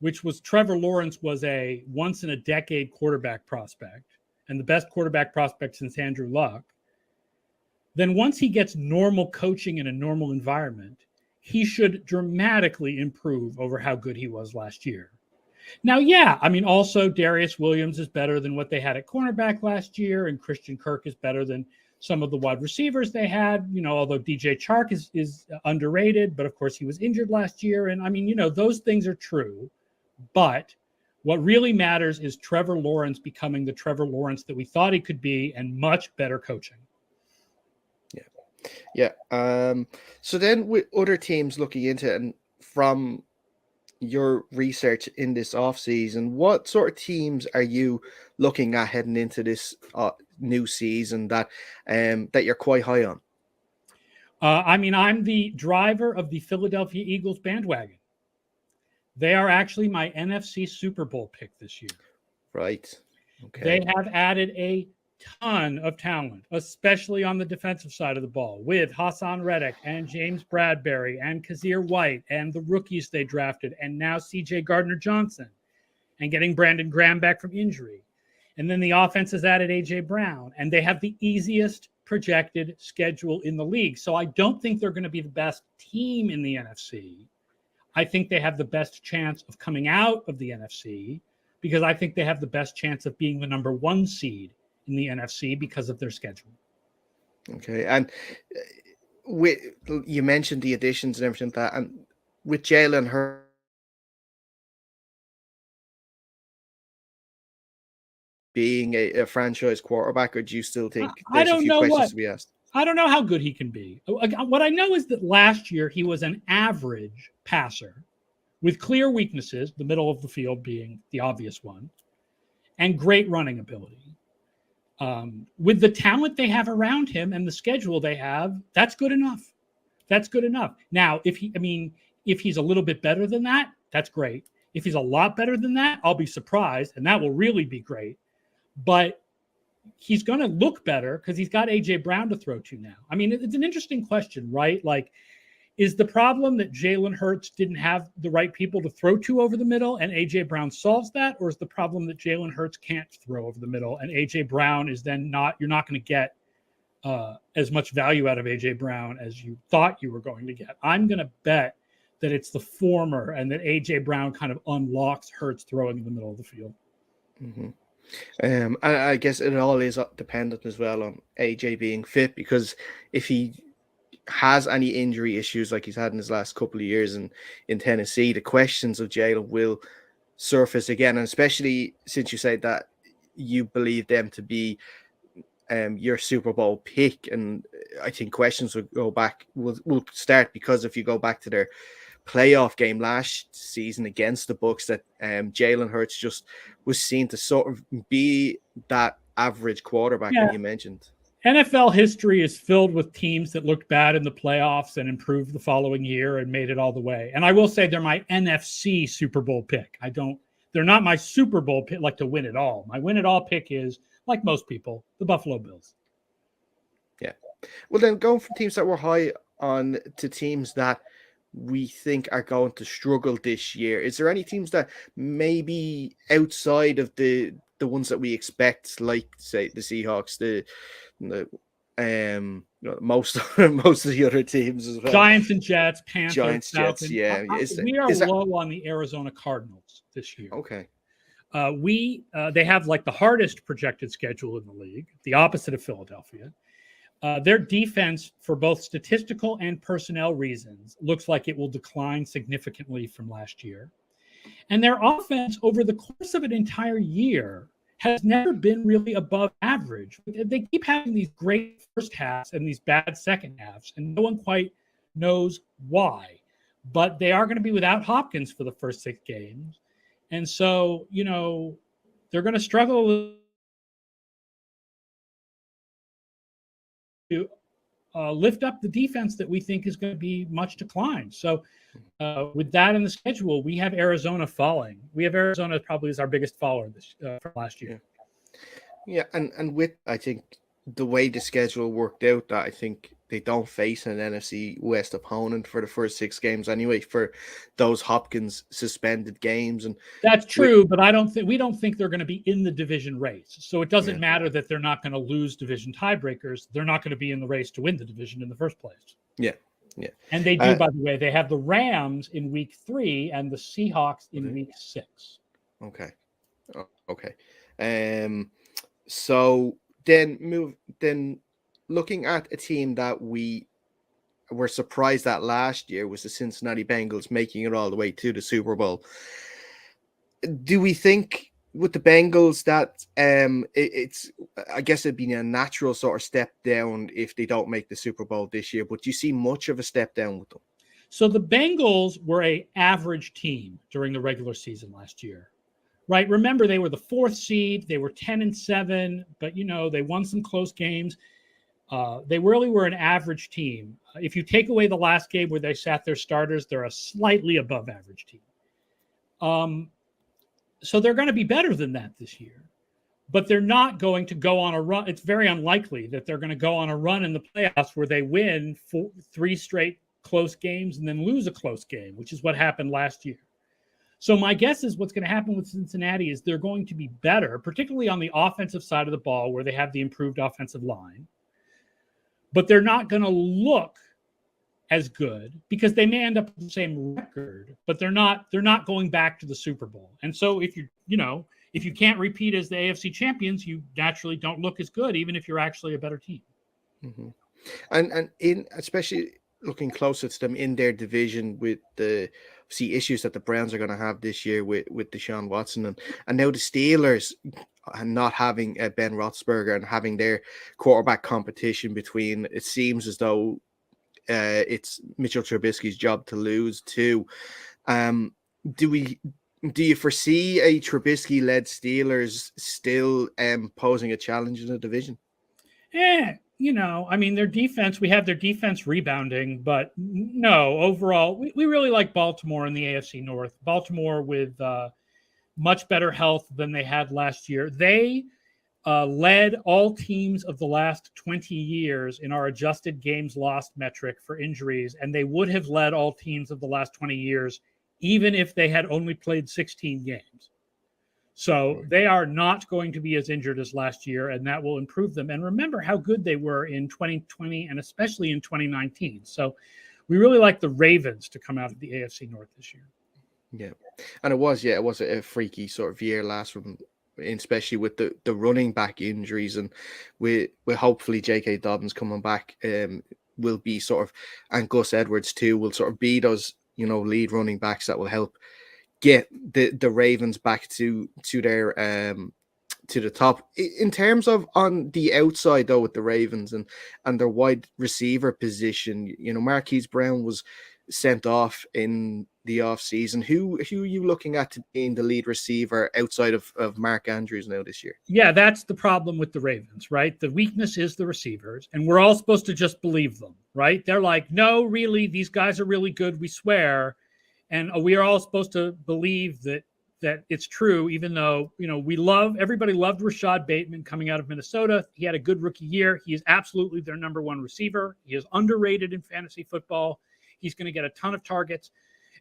which was Trevor Lawrence was a once-in-a-decade quarterback prospect and the best quarterback prospect since Andrew Luck, then once he gets normal coaching in a normal environment, he should dramatically improve over how good he was last year. Now, also Darius Williams is better than what they had at cornerback last year, and Christian Kirk is better than some of the wide receivers they had, although DJ Chark is underrated, but of course he was injured last year. And those things are true. But what really matters is Trevor Lawrence becoming the Trevor Lawrence that we thought he could be, and much better coaching. Yeah. So then with other teams looking into it, and from your research in this offseason, what sort of teams are you looking at heading into this new season that you're quite high on? I'm the driver of the Philadelphia Eagles bandwagon. They are actually my NFC Super Bowl pick this year. Right. Okay. They have added a ton of talent, especially on the defensive side of the ball, with Hassan Reddick and James Bradbury and Kazir White and the rookies they drafted, and now CJ Gardner-Johnson, and getting Brandon Graham back from injury. And then the offense has added A.J. Brown, and they have the easiest projected schedule in the league. So I don't think they're going to be the best team in the NFC. I think they have the best chance of coming out of the NFC because I think they have the best chance of being the number 1 seed in the NFC because of their schedule. Okay. And you mentioned the additions and everything like that. And with Jalen Hurts being a franchise quarterback, or do you still think there's a few questions to be asked? I don't know how good he can be. What I know is that last year he was an average passer with clear weaknesses, the middle of the field being the obvious one, and great running ability. With the talent they have around him and the schedule they have, that's good enough. That's good enough. Now, if he's a little bit better than that, that's great. If he's a lot better than that, I'll be surprised, and that will really be great. But he's going to look better because he's got A.J. Brown to throw to now. I mean, it's an interesting question, right? Like, is the problem that Jalen Hurts didn't have the right people to throw to over the middle and A.J. Brown solves that? Or is the problem that Jalen Hurts can't throw over the middle and A.J. Brown is then you're not going to get as much value out of A.J. Brown as you thought you were going to get? I'm going to bet that it's the former and that A.J. Brown kind of unlocks Hurts throwing in the middle of the field. Mm-hmm. I guess it all is dependent as well on AJ being fit, because if he has any injury issues like he's had in his last couple of years in Tennessee, the questions of Jalen will surface again, and especially since you said that you believe them to be your Super Bowl pick, and I think questions will start because if you go back to their playoff game last season against the Bucs, that Jalen Hurts just was seen to sort of be that average quarterback that you mentioned. NFL history is filled with teams that looked bad in the playoffs and improved the following year and made it all the way. And I will say they're my NFC Super Bowl pick. They're not my Super Bowl pick, like to win it all. My win it all pick is, like most people, the Buffalo Bills. Yeah. Well, then going from teams that were high on to teams that we think are going to struggle this year, is there any teams that maybe outside of the ones that we expect, like say the Seahawks, most of the other teams as well? Giants and Jets, Panthers, Giants, Falcons. Jets, yeah. We are low on the Arizona Cardinals this year. Okay. They have like the hardest projected schedule in the league, the opposite of Philadelphia. Their defense, for both statistical and personnel reasons, looks like it will decline significantly from last year. And their offense over the course of an entire year has never been really above average. They keep having these great first halves and these bad second halves, and no one quite knows why. But they are going to be without Hopkins for the first 6 games. And so, they're going to struggle to lift up the defense that we think is going to be much declined. So with that in the schedule, we have Arizona falling. We have Arizona probably as our biggest faller from last year. Yeah, and with, I think, the way the schedule worked out, that I think they don't face an NFC West opponent for the first 6 games anyway, for those Hopkins suspended games. And that's true, but we don't think they're going to be in the division race. So it doesn't matter that they're not going to lose division tiebreakers. They're not going to be in the race to win the division in the first place. Yeah. And they do, by the way, they have the Rams in week 3 and the Seahawks in week 6. Okay. So then looking at a team that we were surprised at last year was the Cincinnati Bengals, making it all the way to the Super Bowl. Do we think with the Bengals that I guess it'd be a natural sort of step down if they don't make the Super Bowl this year, but do you see much of a step down with them? So the Bengals were an average team during the regular season last year, right? Remember, they were the 4th seed. They were 10-7, but they won some close games. They really were an average team. If you take away the last game where they sat their starters, they're a slightly above average team. So they're going to be better than that this year. but they're not going to go on a run. It's very unlikely that they're going to go on a run in the playoffs where they win 3 straight close games and then lose a close game, which is what happened last year. So my guess is what's going to happen with Cincinnati is they're going to be better, particularly on the offensive side of the ball where they have the improved offensive line. But they're not going to look as good because they may end up with the same record, but they're not going back to the Super Bowl. And so if you can't repeat as the AFC champions, you naturally don't look as good, even if you're actually a better team. Mm-hmm. And in especially looking closer to them in their division with the issues that the Browns are going to have this year with Deshaun Watson and now the Steelers and not having Ben Roethlisberger and having their quarterback competition between, it seems as though it's Mitchell Trubisky's job to lose too. Do you foresee a Trubisky-led Steelers still posing a challenge in the division? Their defense, we have their defense rebounding, but no, overall, we really like Baltimore in the AFC North. Baltimore with much better health than they had last year. They led all teams of the last 20 years in our adjusted games lost metric for injuries, and they would have led all teams of the last 20 years even if they had only played 16 games. So they are not going to be as injured as last year, and that will improve them. And remember how good they were in 2020 and especially in 2019. So we really like the Ravens to come out of the AFC North this year. Yeah. And it was a freaky sort of year last one, especially with the running back injuries, and with hopefully J.K. Dobbins coming back will be sort of, and Gus Edwards too, will sort of be those, lead running backs that will help get the Ravens back to their to the top. In terms of on the outside though with the Ravens and their wide receiver position, Marquise Brown was sent off in the off season. Who are you looking at to being the lead receiver outside of Mark Andrews now this year? Yeah, that's the problem with the Ravens, right? The weakness is the receivers, and we're all supposed to just believe them, right? They're like, no, really, these guys are really good, we swear. And we are all supposed to believe that it's true, even though, everybody loved Rashad Bateman coming out of Minnesota. He had a good rookie year. He is absolutely their number one receiver. He is underrated in fantasy football. He's going to get a ton of targets.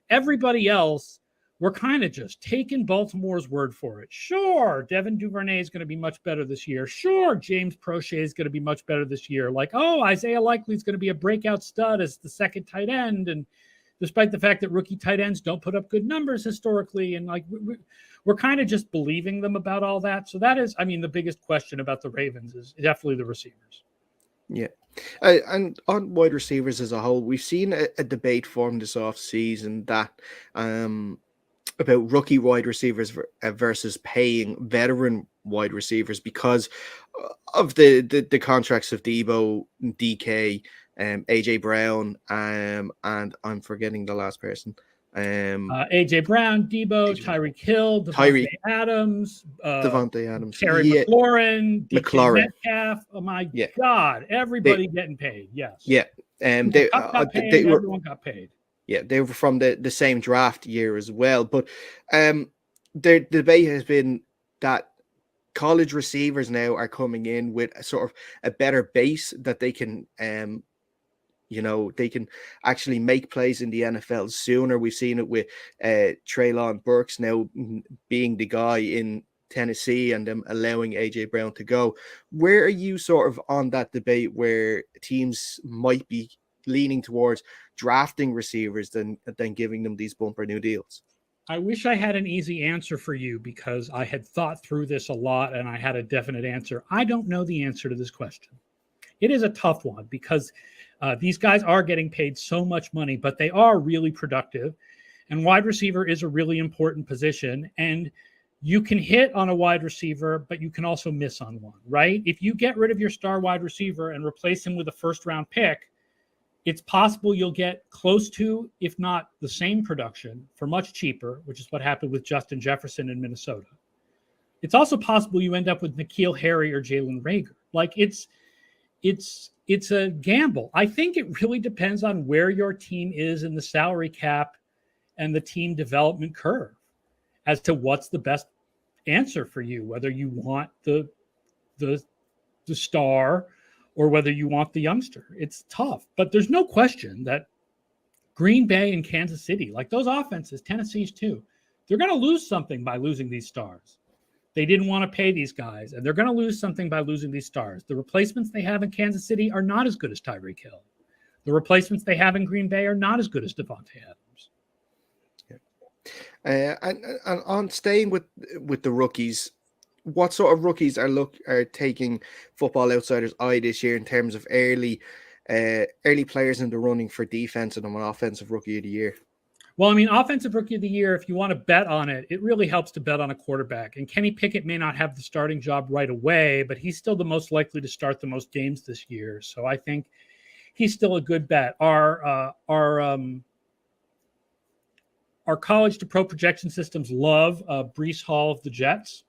Everybody else, we're kind of just taking Baltimore's word for it. Sure, Devin Duvernay is going to be much better this year. Sure, James Prochet is going to be much better this year. Like, Isaiah Likely is going to be a breakout stud as the second tight end. And despite the fact that rookie tight ends don't put up good numbers historically, and like we're kind of just believing them about all that. So that is, the biggest question about the Ravens is definitely the receivers. Yeah. And on wide receivers as a whole, we've seen a debate form this offseason that about rookie wide receivers versus paying veteran wide receivers because of the contracts of Debo, DK, AJ Brown, and I'm forgetting the last person. AJ Brown, Debo, Tyreek Hill, Devontae Adams, Terry McLaurin, DK Metcalf. Oh my God! Everybody getting paid. Yes. Yeah. Everyone got paid. Yeah, they were from the same draft year as well. But the debate has been that college receivers now are coming in with a sort of a better base that they can they can actually make plays in the NFL sooner. We've seen it with Treylon Burks now being the guy in Tennessee and them allowing AJ Brown to go. Where are you sort of on that debate where teams might be leaning towards drafting receivers than giving them these bumper new deals? I wish I had an easy answer for you because I had thought through this a lot and I had a definite answer. I don't know the answer to this question. It is a tough one because these guys are getting paid so much money, but they are really productive. And wide receiver is a really important position. And you can hit on a wide receiver, but you can also miss on one, right? If you get rid of your star wide receiver and replace him with a first-round pick, it's possible you'll get close to, if not the same production for much cheaper, which is what happened with Justin Jefferson in Minnesota. It's also possible you end up with N'Keal Harry or Jalen Reagor. Like it's a gamble. I think it really depends on where your team is in the salary cap and the team development curve as to what's the best answer for you, whether you want the star or whether you want the youngster. It's tough, but there's no question that Green Bay and Kansas City, like those offenses, Tennessee's too, they're going to lose something by losing these stars. They didn't want to pay these guys, and they're going to lose something by losing these stars. The replacements they have in Kansas City are not as good as Tyreek Hill. The replacements they have in Green Bay are not as good as Devontae Adams. And on staying with the rookies, what sort of rookies are taking Football Outsiders' eye this year in terms of early players in the running for defense and an offensive rookie of the year? Well, I mean, offensive rookie of the year, if you want to bet on it, it really helps to bet on a quarterback. And Kenny Pickett may not have the starting job right away, but he's still the most likely to start the most games this year. So I think he's still a good bet. Our college to pro projection systems love Breece Hall of the Jets,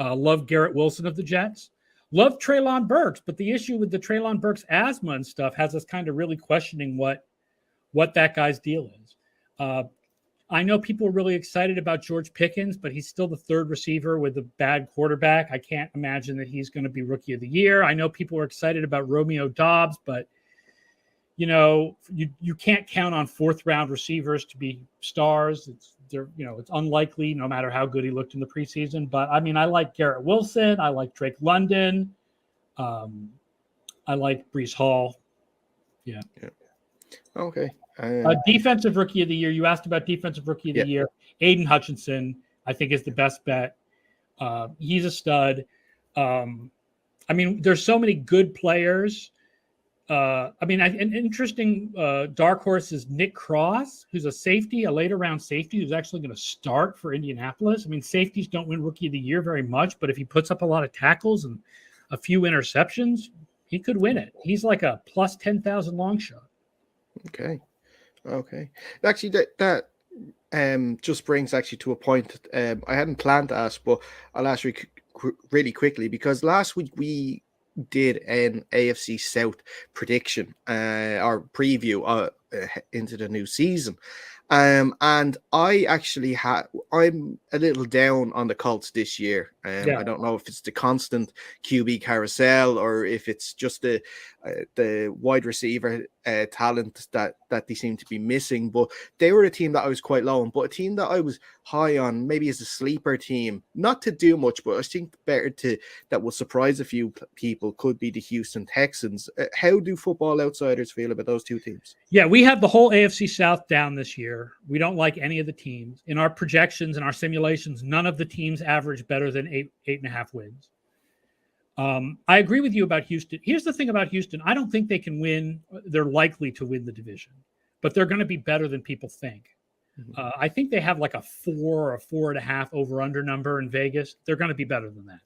love Garrett Wilson of the Jets, love Treylon Burks. But the issue with the Treylon Burks asthma and stuff has us kind of really questioning what that guy's deal is. I know people are really excited about George Pickens, but he's still the third receiver with a bad quarterback. I can't imagine that he's going to be rookie of the year. I know people are excited about Romeo Doubs, but you can't count on fourth round receivers to be stars. It's unlikely no matter how good he looked in the preseason. But I mean, I like Garrett Wilson. I like Drake London. I like Breece Hall. Yeah. Okay. Defensive rookie of the year. You asked about defensive rookie of the year. Aiden Hutchinson, I think, is the best bet. He's a stud. I mean, there's so many good players. An interesting dark horse is Nick Cross, who's a safety, a later round safety, who's actually going to start for Indianapolis. I mean, safeties don't win rookie of the year very much, but if he puts up a lot of tackles and a few interceptions, he could win it. He's like a plus 10,000 long shot. Okay. Actually, that just brings actually to a point I hadn't planned to ask, but I'll ask really quickly, because last week we did an AFC South prediction or preview into the new season. And I actually I'm a little down on the Colts this year. I don't know if it's the constant QB carousel or if it's just the wide receiver talent that they seem to be missing. But they were a team that I was quite low on, but a team that I was high on, maybe as a sleeper team, not to do much, but I think that will surprise a few people, could be the Houston Texans. How do Football Outsiders feel about those two teams? Yeah, we have the whole AFC South down this year. We don't like any of the teams. In our projections and our simulations, none of the teams average better than 8.5 wins. I agree with you about Houston. Here's the thing about Houston. I don't think they can win. They're likely to win the division, but they're going to be better than people think. I think they have like a 4 or 4.5 over-under number in Vegas. They're going to be better than that.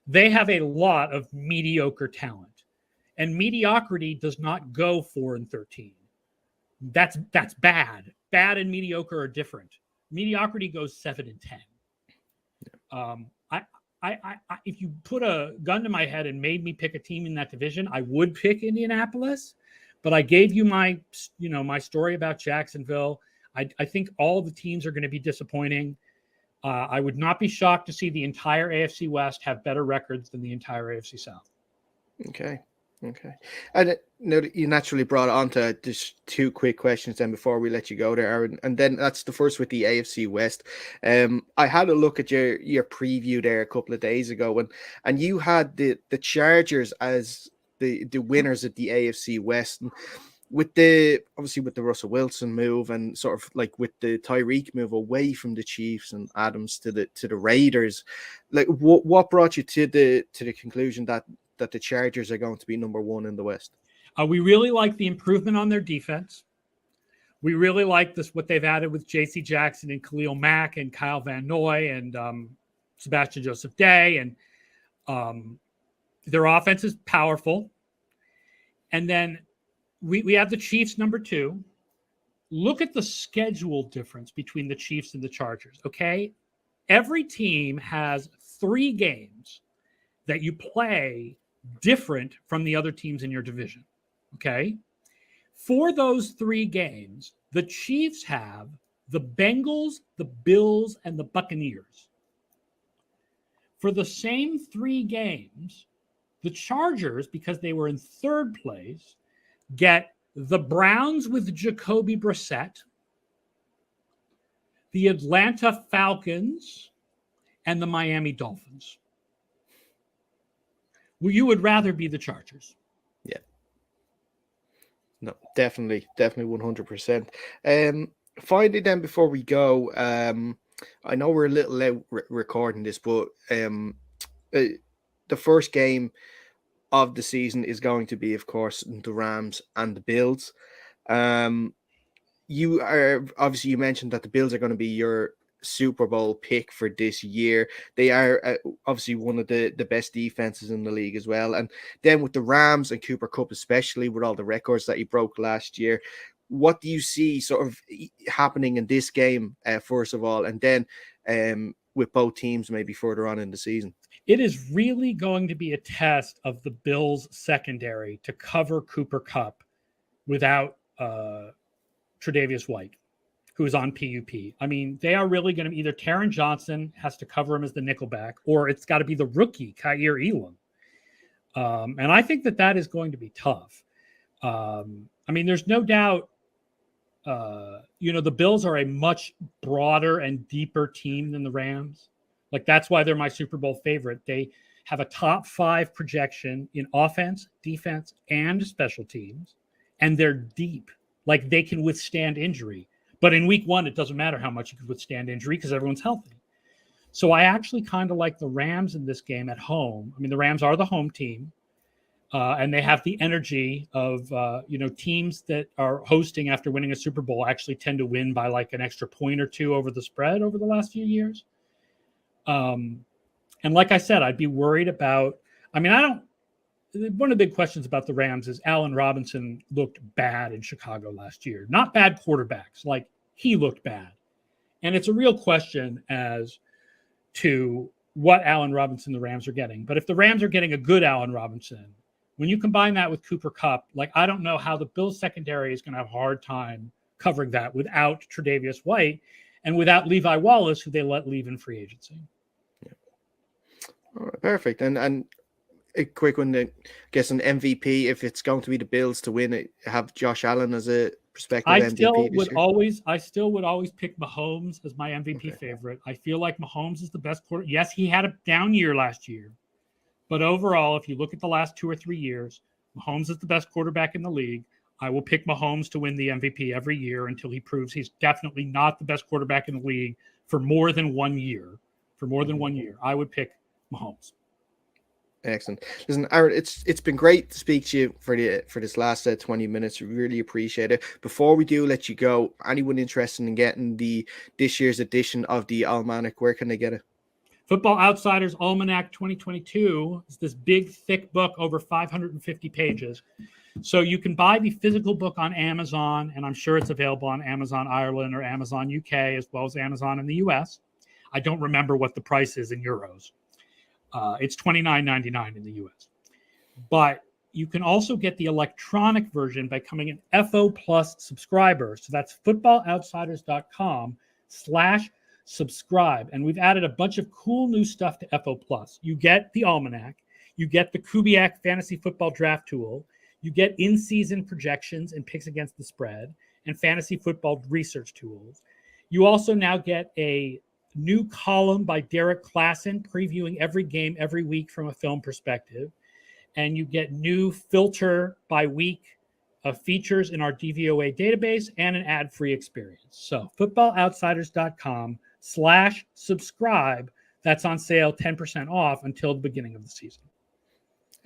They have a lot of mediocre talent, and mediocrity does not go 4-13. That's bad. Bad and mediocre are different. Mediocrity goes 7-10. If you put a gun to my head and made me pick a team in that division, I would pick Indianapolis. But I gave you my story about Jacksonville. I think all the teams are going to be disappointing. I would not be shocked to see the entire AFC West have better records than the entire AFC South. Okay. And you naturally brought on to just two quick questions then before we let you go there, Aaron. And then that's the first with the AFC West. I had a look at your preview there a couple of days ago, and you had the Chargers as the winners of the AFC West. And with the Russell Wilson move and sort of like with the Tyreek move away from the Chiefs and Adams to the Raiders, like what brought you to the conclusion that the Chargers are going to be number one in the West? We really like the improvement on their defense. We really like what they've added with J.C. Jackson and Khalil Mack and Kyle Van Noy and Sebastian Joseph Day. And their offense is powerful. And then we have the Chiefs number 2. Look at the schedule difference between the Chiefs and the Chargers, okay? Every team has 3 games that you play different from the other teams in your division, okay? For those 3 games, the Chiefs have the Bengals, the Bills, and the Buccaneers. for the same 3 games, the Chargers, because they were in 3rd place, get the Browns with Jacoby Brissett, the Atlanta Falcons, and the Miami Dolphins. Well, you would rather be the Chargers. Yeah. No, definitely 100%. Finally, then, before we go, I know we're a little late recording this, but the first game of the season is going to be, of course, the Rams and the Bills. You mentioned that the Bills are going to be your Super Bowl pick for this year. They are obviously one of the best defenses in the league as well. And then with the Rams and Cooper Kupp, especially with all the records that he broke last year, what do you see sort of happening in this game, first of all, and then with both teams maybe further on in the season? It is really going to be a test of the Bills secondary to cover Cooper Kupp without Tre'Davious White, who is on PUP. I mean, they are really going to either Taron Johnson has to cover him as the nickelback, or it's got to be the rookie, Kaiir Elam. And I think that is going to be tough. I mean, there's no doubt, the Bills are a much broader and deeper team than the Rams. Like, that's why they're my Super Bowl favorite. They have a top 5 projection in offense, defense, and special teams, and they're deep. Like, they can withstand injury. But in week 1, it doesn't matter how much you can withstand injury because everyone's healthy. So I actually kind of like the Rams in this game at home. I mean, the Rams are the home team, and they have the energy of, teams that are hosting after winning a Super Bowl actually tend to win by like an extra point or 2 over the spread over the last few years. And like I said, I'd be worried about, one of the big questions about the Rams is Allen Robinson looked bad in Chicago last year. Not bad quarterbacks, like he looked bad. And it's a real question as to what Allen Robinson the Rams are getting. But if the Rams are getting a good Allen Robinson, when you combine that with Cooper Kupp, like, I don't know how the Bills secondary is going to have a hard time covering that without Tre'Davious White and without Levi Wallace, who they let leave in free agency. Yeah. All right, perfect. And a quick one, I guess, an MVP, if it's going to be the Bills to win it, have Josh Allen as a prospective MVP I still would always pick Mahomes as my MVP favorite. I feel like Mahomes is the best quarterback. Yes, he had a down year last year, but overall, if you look at the last 2 or 3 years, Mahomes is the best quarterback in the league. I will pick Mahomes to win the MVP every year until he proves he's definitely not the best quarterback in the league for more than 1 year. I would pick Mahomes. Excellent. Listen, Aaron, it's been great to speak to you for this last 20 minutes. We really appreciate it. Before we do let you go, anyone interested in getting this year's edition of the Almanac, where can they get it? Football Outsiders Almanac 2022 is this big, thick book over 550 pages. So you can buy the physical book on Amazon, and I'm sure it's available on Amazon Ireland or Amazon UK, as well as Amazon in the US. I don't remember what the price is in euros. It's $29.99 in the US. But you can also get the electronic version by becoming an FO Plus subscriber. So that's footballoutsiders.com/subscribe. And we've added a bunch of cool new stuff to FO Plus. You get the Almanac. You get the Kubiak Fantasy Football Draft Tool. You get in-season projections and picks against the spread and fantasy football research tools. You also now get a new column by Derek Klassen previewing every game every week from a film perspective. And you get new filter by week features in our DVOA database and an ad-free experience. So footballoutsiders.com/subscribe. That's on sale, 10% off until the beginning of the season.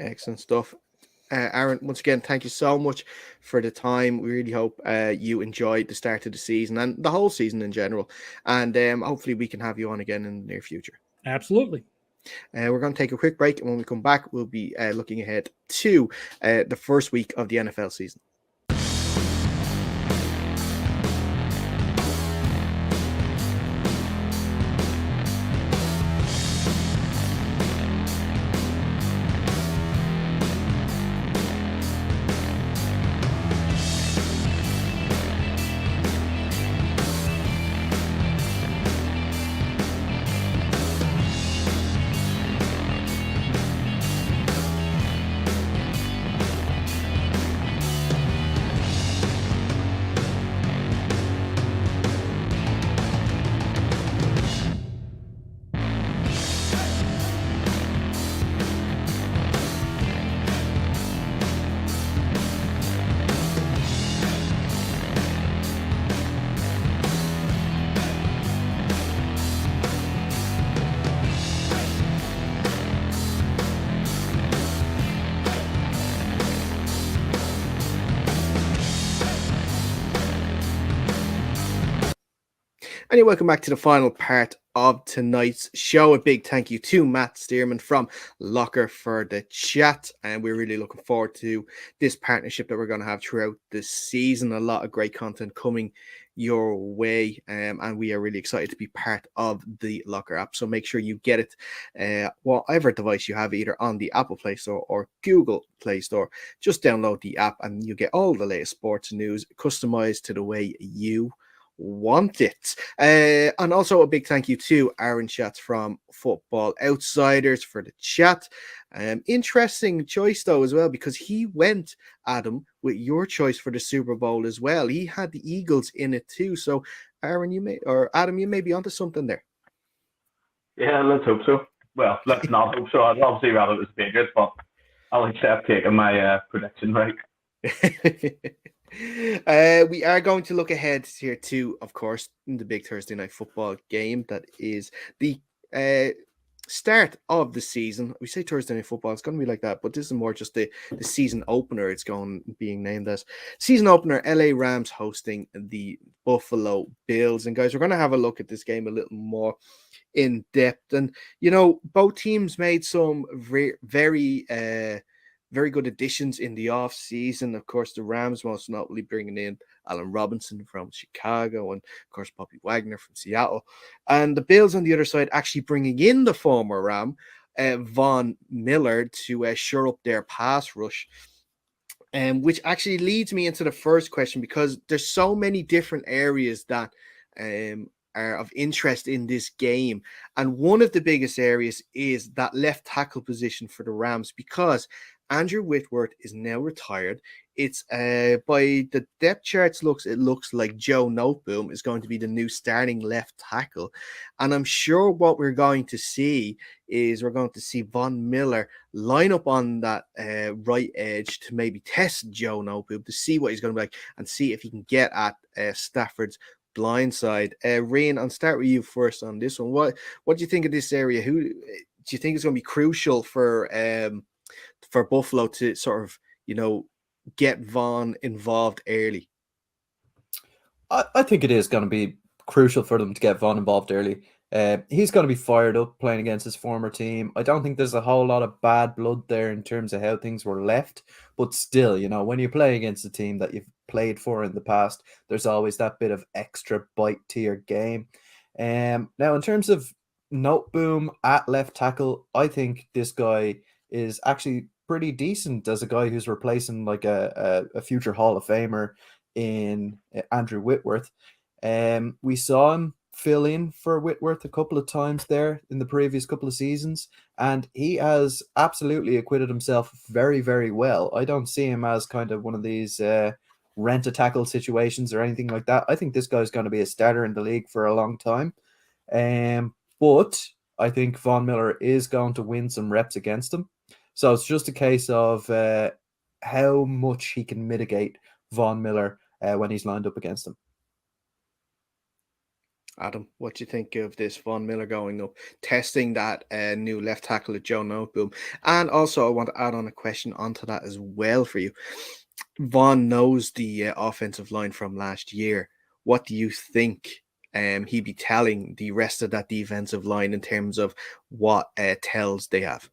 Excellent stuff. Aaron, once again, thank you so much for the time. We really hope you enjoyed the start of the season and the whole season in general. And hopefully we can have you on again in the near future. Absolutely. We're going to take a quick break. And when we come back, we'll be looking ahead to the first week of the NFL season. And welcome back to the final part of tonight's show. A big thank you to Matt Stearman from Locker for the chat. And we're really looking forward to this partnership that we're going to have throughout the season. A lot of great content coming your way. And we are really excited to be part of the Locker app. So make sure you get it, whatever device you have, either on the Apple Play Store or Google Play Store. Just download the app and you get all the latest sports news customized to the way you want it. And also a big thank you to Aaron Schatz from Football Outsiders for the chat. Interesting choice though as well, because he went, Adam, with your choice for the Super Bowl as well. He had the Eagles in it too. So Aaron, Adam, you may be onto something there. Yeah, let's hope so. Well, let's not hope so. I'd obviously rather it was Patriots, but I'll accept taking my prediction right. We are going to look ahead here to, of course, the big Thursday night football game that is the start of the season. We say Thursday night football, it's going to be like that, but this is more just the season opener. It's being named as season opener. LA Rams hosting the Buffalo Bills. And guys, we're going to have a look at this game a little more in depth. And both teams made some very good additions in the off season. Of course, the Rams most notably bringing in Allen Robinson from Chicago and, of course, Bobby Wagner from Seattle. And the Bills on the other side actually bringing in the former Ram, Von Miller, to shore up their pass rush. Which actually leads me into the first question, because there's so many different areas that are of interest in this game. And one of the biggest areas is that left tackle position for the Rams, because Andrew Whitworth is now retired. It's by the depth charts it looks like Joe Noteboom is going to be the new starting left tackle. And I'm sure what we're going to see is Von Miller line up on that right edge to maybe test Joe Noteboom to see what he's going to be like and see if he can get at Stafford's blind side. Rain, I'll start with you first on this one. What do you think of this area? Who do you think is going to be crucial for Buffalo to sort of, get Von involved early? I think it is going to be crucial for them to get Von involved early. He's going to be fired up playing against his former team. I don't think there's a whole lot of bad blood there in terms of how things were left. But still, when you play against a team that you've played for in the past, there's always that bit of extra bite to your game. Now, in terms of Noteboom at left tackle, I think this guy is actually pretty decent as a guy who's replacing like a future Hall of Famer in Andrew Whitworth. We saw him fill in for Whitworth a couple of times there in the previous couple of seasons, and he has absolutely acquitted himself very, very well. I don't see him as kind of one of these rent-a-tackle situations or anything like that. I think this guy's going to be a starter in the league for a long time. But I think Von Miller is going to win some reps against him. So it's just a case of how much he can mitigate Von Miller when he's lined up against him. Adam, what do you think of this Von Miller going up, testing that new left tackle at Joe Noteboom? And also, I want to add on a question onto that as well for you. Von knows the offensive line from last year. What do you think he'd be telling the rest of that defensive line in terms of what tells they have?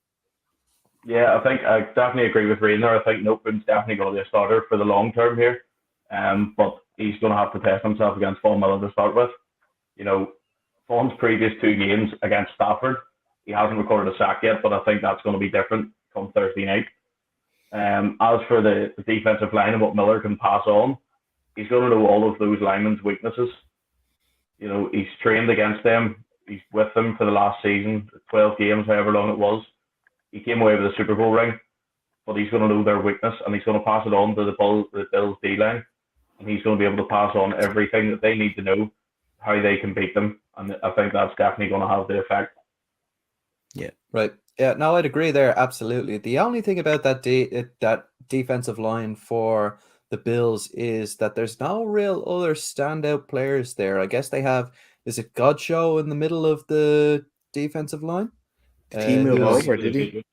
Yeah, I think I definitely agree with Rainer. I think Noteboom's definitely going to be a starter for the long term here. But he's going to have to test himself against Von Miller to start with. Von's previous 2 games against Stafford, he hasn't recorded a sack yet, but I think that's going to be different come Thursday night. As for the defensive line and what Miller can pass on, he's going to know all of those linemen's weaknesses. He's trained against them. He's with them for the last season, 12 games, however long it was. He came away with a Super Bowl ring, but he's going to know their weakness and he's going to pass it on to the Bills D-line. And he's going to be able to pass on everything that they need to know, how they can beat them. And I think that's definitely going to have the effect. Yeah, right. Yeah, no, I'd agree there. Absolutely. The only thing about that defensive line for the Bills is that there's no real other standout players there. I guess they have, is it Godshow in the middle of the defensive line? Did he move over, did he?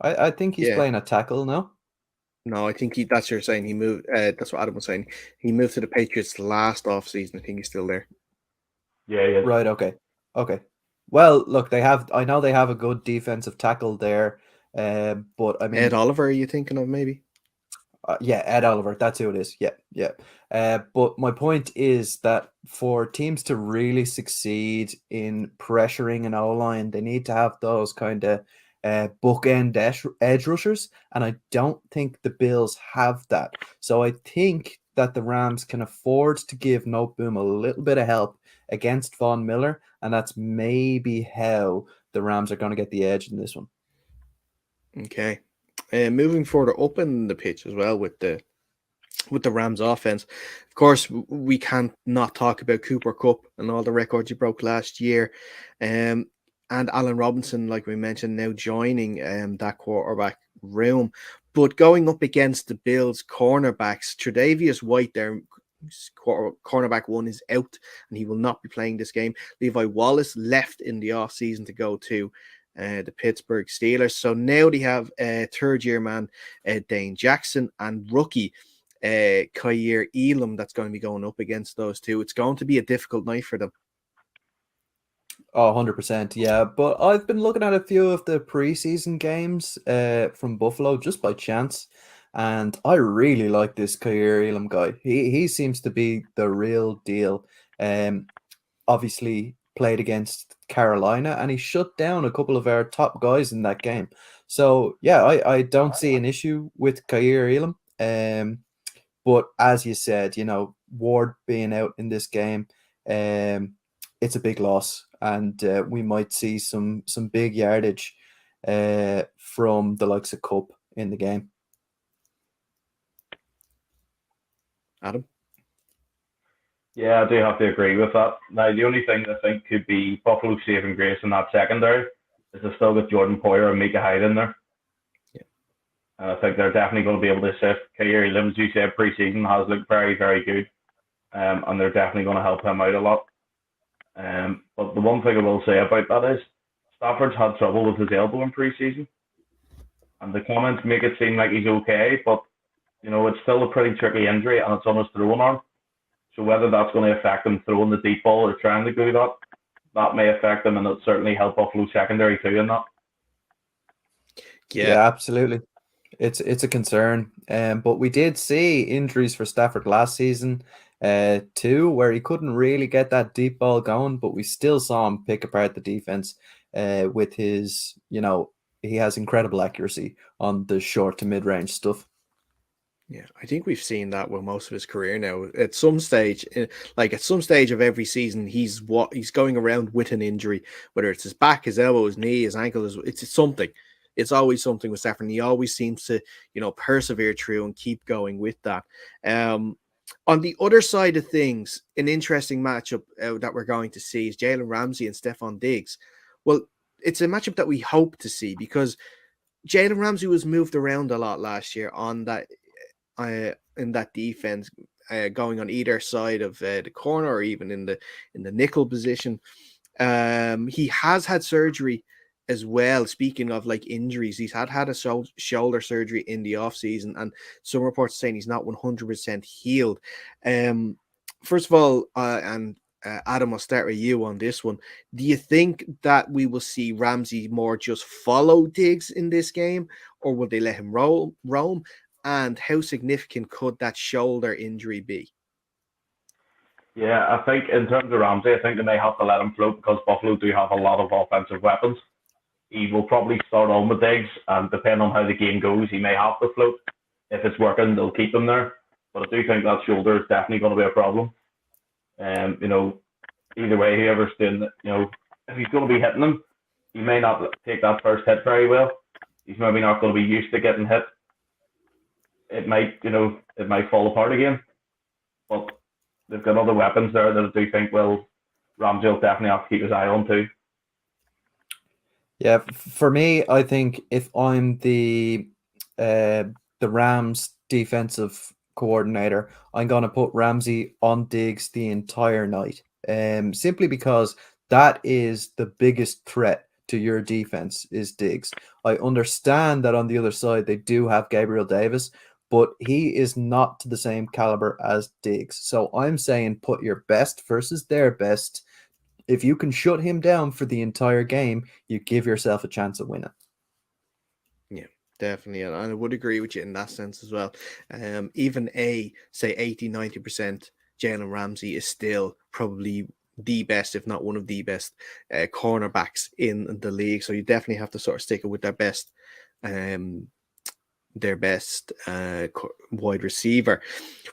I think he's playing a tackle now. No, I think that's what you're saying. He moved. That's what Adam was saying. He moved to the Patriots last offseason. I think he's still there. Yeah. Right. Okay. Well, look, I know they have a good defensive tackle there, but I mean, Ed Oliver, are you thinking of maybe? Yeah, Ed Oliver. That's who it is. Yeah. But my point is that for teams to really succeed in pressuring an O-line, they need to have those kind of bookend edge rushers, and I don't think the Bills have that. So I think that the Rams can afford to give Noteboom a little bit of help against Von Miller, and that's maybe how the Rams are going to get the edge in this one. Okay. Moving further up in the pitch as well with the Rams offense. Of course, we can't not talk about Cooper Kupp and all the records he broke last year. And Allen Robinson, like we mentioned, now joining that quarterback room. But going up against the Bills cornerbacks, Tre'Davious White, their cornerback one, is out and he will not be playing this game. Levi Wallace left in the offseason to go to the Pittsburgh Steelers. So now they have third-year man Dane Jackson and rookie Kaiir Elam that's going to be going up against those two. It's going to be a difficult night for them. Oh, 100%, yeah. But I've been looking at a few of the preseason games from Buffalo just by chance, and I really like this Kaiir Elam guy. He seems to be the real deal. Obviously played against Carolina, and he shut down a couple of our top guys in that game. So, yeah, I don't see an issue with Kaiir Elam. But as you said, Ward being out in this game, it's a big loss, and we might see some big yardage from the likes of Kupp in the game. Adam? Yeah, I do have to agree with that. Now, the only thing I think could be Buffalo's saving grace in that secondary is they've still got Jordan Poyer and Micah Hyde in there. Yeah. And I think they're definitely going to be able to assist. Kaiir Elam, as you said, pre-season has looked very, very good. And they're definitely going to help him out a lot. But the one thing I will say about that is Stafford's had trouble with his elbow in pre-season. And the comments make it seem like he's okay, but, it's still a pretty tricky injury and it's on his throwing arm. So whether that's going to affect him throwing the deep ball or trying to do that may affect him, and it'll certainly help Buffalo secondary too in that. Yeah, absolutely. It's a concern. But we did see injuries for Stafford last season too, where he couldn't really get that deep ball going, but we still saw him pick apart the defense with his, he has incredible accuracy on the short to mid-range stuff. Yeah, I think we've seen that with most of his career now. At some stage of every season, he's going around with an injury, whether it's his back, his elbow, his knee, his ankle. It's something. It's always something with Stafford, and he always seems to, persevere through and keep going with that. On the other side of things, an interesting matchup that we're going to see is Jalen Ramsey and Stephon Diggs. Well, it's a matchup that we hope to see because Jalen Ramsey was moved around a lot last year on that. In that defense, going on either side of the corner or even in the nickel position. He has had surgery as well. Speaking of injuries, he's had a shoulder surgery in the offseason, and some reports saying he's not 100% healed. First of all, Adam, I'll start with you on this one. Do you think that we will see Ramsey more just follow Diggs in this game, or will they let him roam? And how significant could that shoulder injury be? Yeah, I think in terms of Ramsey, I think they may have to let him float because Buffalo do have a lot of offensive weapons. He will probably start on with Diggs, and depending on how the game goes, he may have to float. If it's working, they'll keep him there. But I do think that shoulder is definitely going to be a problem. Either way, whoever's doing it, if he's going to be hitting him, he may not take that first hit very well. He's maybe not going to be used to getting hit. It might fall apart again. But they've got other weapons there that I do think Ramsey will definitely have to keep his eye on too. Yeah, for me, I think if I'm the Rams defensive coordinator, I'm going to put Ramsey on Diggs the entire night. Simply because that is the biggest threat to your defense is Diggs. I understand that on the other side they do have Gabriel Davis, but he is not to the same caliber as Diggs. So I'm saying put your best versus their best. if you can shut him down for the entire game, you give yourself a chance of winning. Yeah, definitely. And I would agree with you in that sense as well. Even say 80-90%, Jalen Ramsey is still probably the best, if not one of the best cornerbacks in the league. So you definitely have to sort of stick it with their best wide receiver.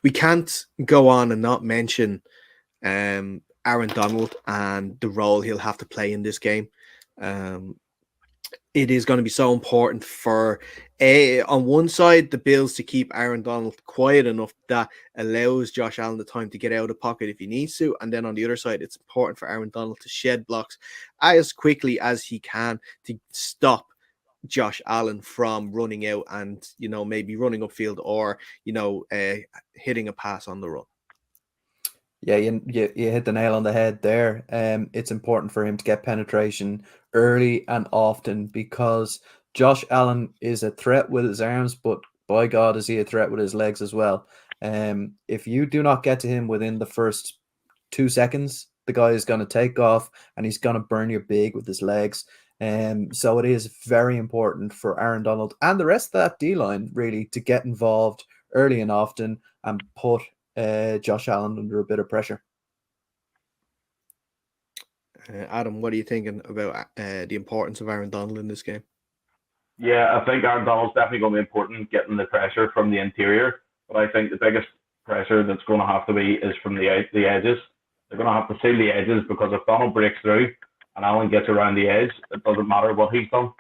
We can't go on and not mention Aaron Donald and the role he'll have to play in this game. It is going to be so important for on one side the Bills to keep Aaron Donald quiet enough that allows Josh Allen the time to get out of the pocket if he needs to, and then on the other side it's important for Aaron Donald to shed blocks as quickly as he can to stop Josh Allen from running out and maybe running upfield or hitting a pass on the run. Yeah, you hit the nail on the head there. It's important for him to get penetration early and often because Josh Allen is a threat with his arms, but by God, is he a threat with his legs as well. If you do not get to him within the first 2 seconds, the guy is going to take off and he's going to burn you big with his legs. So it is very important for Aaron Donald and the rest of that D-line really to get involved early and often and put Josh Allen under a bit of pressure. Adam, what are you thinking about the importance of Aaron Donald in this game? Yeah, I think Aaron Donald's definitely going to be important getting the pressure from the interior, but I think the biggest pressure that's going to have to be is from the edges. They're going to have to seal the edges because if Donald breaks through and Allen gets around the edge, it doesn't matter what he's done.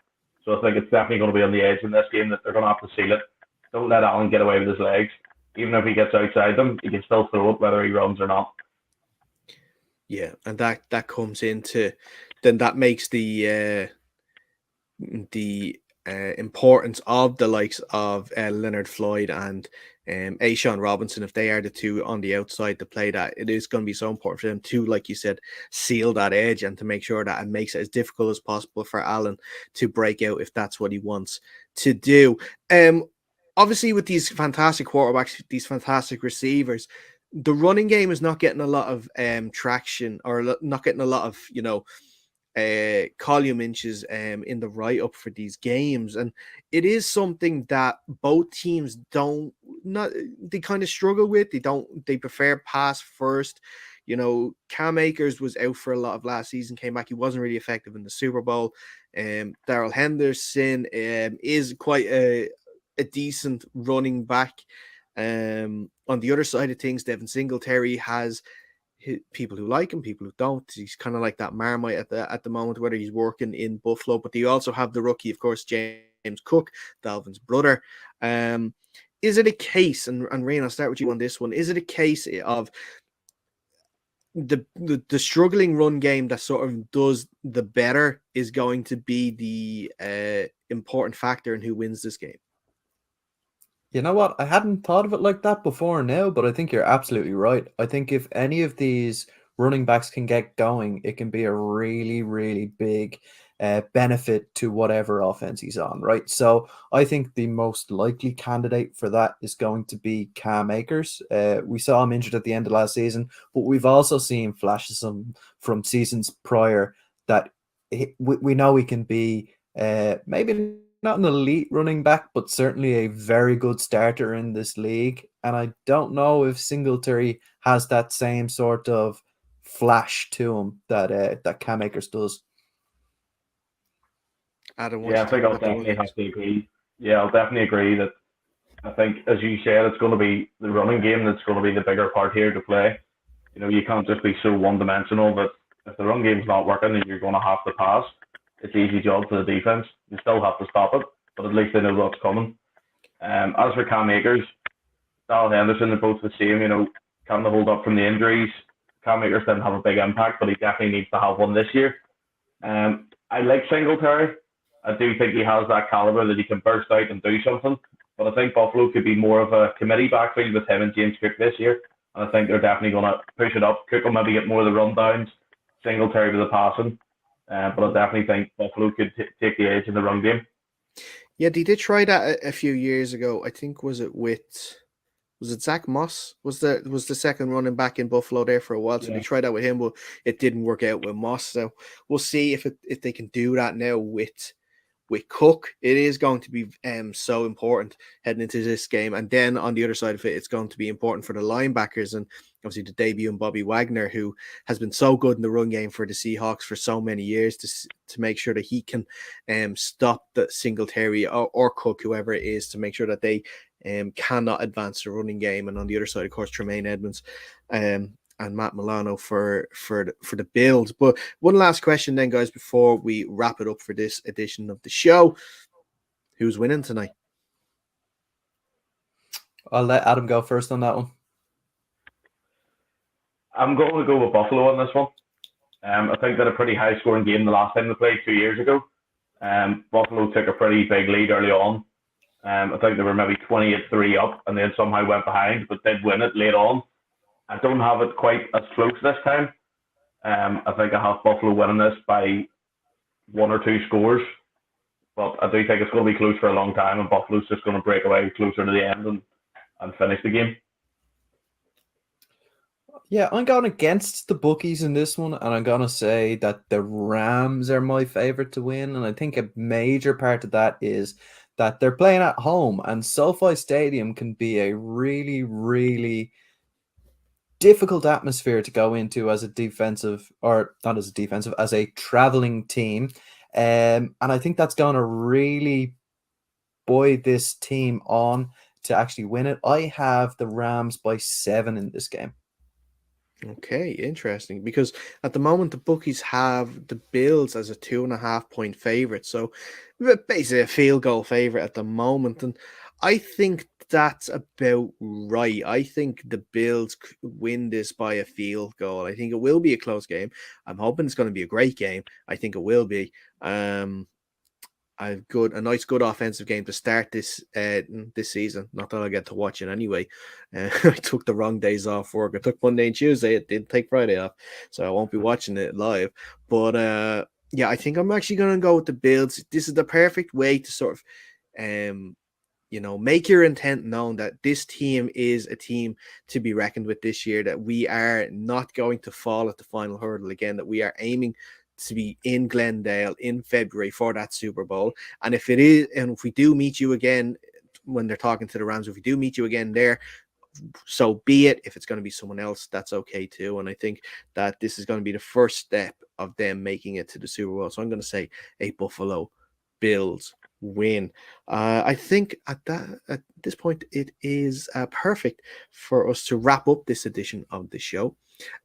So I think it's definitely going to be on the edge in this game that they're going to have to seal it. Don't let Allen get away with his legs. Even if he gets outside them, he can still throw it whether he runs or not. Yeah, and that comes into then that makes the importance of the likes of Leonard Floyd and A'Shawn Robinson, if they are the two on the outside to play that, it is going to be so important for them to, like you said, seal that edge and to make sure that it makes it as difficult as possible for Allen to break out if that's what he wants to do. Obviously, with these fantastic quarterbacks, these fantastic receivers, the running game is not getting a lot of traction or not getting a lot of, column inches in the write-up for these games. And it is something that both teams they kind of struggle with. They prefer pass first. Cam Akers was out for a lot of last season, came back. He wasn't really effective in the Super Bowl. Darrell Henderson is quite a decent running back. On the other side of things, Devin Singletary has people who like him, people who don't. He's kind of like that Marmite at the moment, whether he's working in Buffalo. But you also have the rookie, of course, James Cook, Dalvin's brother. Is it a case, and Rain, I'll start with you on this one, is it a case of the struggling run game that sort of does the better is going to be the important factor in who wins this game? You know what? I hadn't thought of it like that before now, but I think you're absolutely right. I think if any of these running backs can get going, it can be a really, really big benefit to whatever offense he's on, right? So I think the most likely candidate for that is going to be Cam Akers. We saw him injured at the end of last season, but we've also seen flashes from seasons prior that we know he can be maybe not an elite running back, but certainly a very good starter in this league. And I don't know if Singletary has that same sort of flash to him that Cam Akers does. Adam, I think I'll definitely have to agree. Yeah, I'll definitely agree that I think, as you said, it's going to be the running game that's going to be the bigger part here to play. You can't just be so one-dimensional, but if the run game's not working and you're going to have to pass, it's an easy job for the defense. You still have to stop it, but at least they know what's coming. As for Cam Akers, Darrell Henderson, they're both the same. Can they hold up from the injuries? Cam Akers didn't have a big impact, but he definitely needs to have one this year. I like Singletary. I do think he has that caliber that he can burst out and do something. But I think Buffalo could be more of a committee backfield with him and James Cook this year. And I think they're definitely going to push it up. Cook will maybe get more of the rundowns. Singletary with the passing. But I definitely think Buffalo could take the edge in the run game. Yeah, they did try that a few years ago. I think, was it with Was it Zach Moss? Was the second running back in Buffalo there for a while? So they tried that with him, but it didn't work out with Moss. So we'll see if they can do that now with Cook. It is going to be so important heading into this game. And then on the other side of it, it's going to be important for the linebackers and obviously the debut in Bobby Wagner, who has been so good in the run game for the Seahawks for so many years, to make sure that he can stop the Singletary or Cook, whoever it is, to make sure that they cannot advance the running game. And on the other side, of course, Tremaine Edmonds and Matt Milano for the Bills. But one last question then, guys, before we wrap it up for this edition of the show. Who's winning tonight? I'll let Adam go first on that one. I'm going to go with Buffalo on this one. I think that a pretty high-scoring game the last time they played 2 years ago. Buffalo took a pretty big lead early on. I think they were maybe 28-3 up and then somehow went behind, but did win it late on. I don't have it quite as close this time. I think I have Buffalo winning this by 1 or 2 scores. But I do think it's going to be close for a long time, and Buffalo's just going to break away closer to the end and finish the game. Yeah, I'm going against the bookies in this one, and I'm going to say that the Rams are my favorite to win. And I think a major part of that is that they're playing at home, and SoFi Stadium can be a really, really difficult atmosphere to go into as a defensive, or not as a defensive, as a traveling team. And I think that's going to really buoy this team on to actually win it. I have the Rams by 7 in this game. Okay, interesting. Because at the moment, the bookies have the Bills as a 2.5 point favorite. So basically a field goal favorite at the moment. And I think that's about right. I think the Bills win this by a field goal. I think it will be a close game. I'm hoping it's going to be a great game. I think it will be. A nice good offensive game to start this season. Not that I get to watch it anyway. I took the wrong days off work. I took Monday and Tuesday. It didn't take Friday off, so I won't be watching it live. But yeah, I think I'm actually going to go with the Bills. This is the perfect way to sort of make your intent known that this team is a team to be reckoned with this year, that we are not going to fall at the final hurdle again, that we are aiming to be in Glendale in February for that Super Bowl. And if it is, and if we do meet you again when they're talking to the Rams, if we do meet you again there, so be it. If it's going to be someone else, that's okay too. And I think that this is going to be the first step of them making it to the Super Bowl. So I'm going to say a Buffalo Bills win. I think at this point it is perfect for us to wrap up this edition of the show.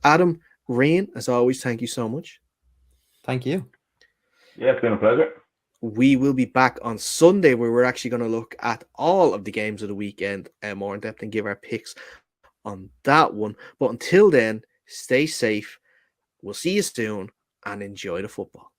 Adam, Rain, as always, thank you so much. Thank you. Yeah, it's been a pleasure. We will be back on Sunday, where we're actually going to look at all of the games of the weekend more in depth and give our picks on that one. But until then, stay safe. We'll see you soon and enjoy the football.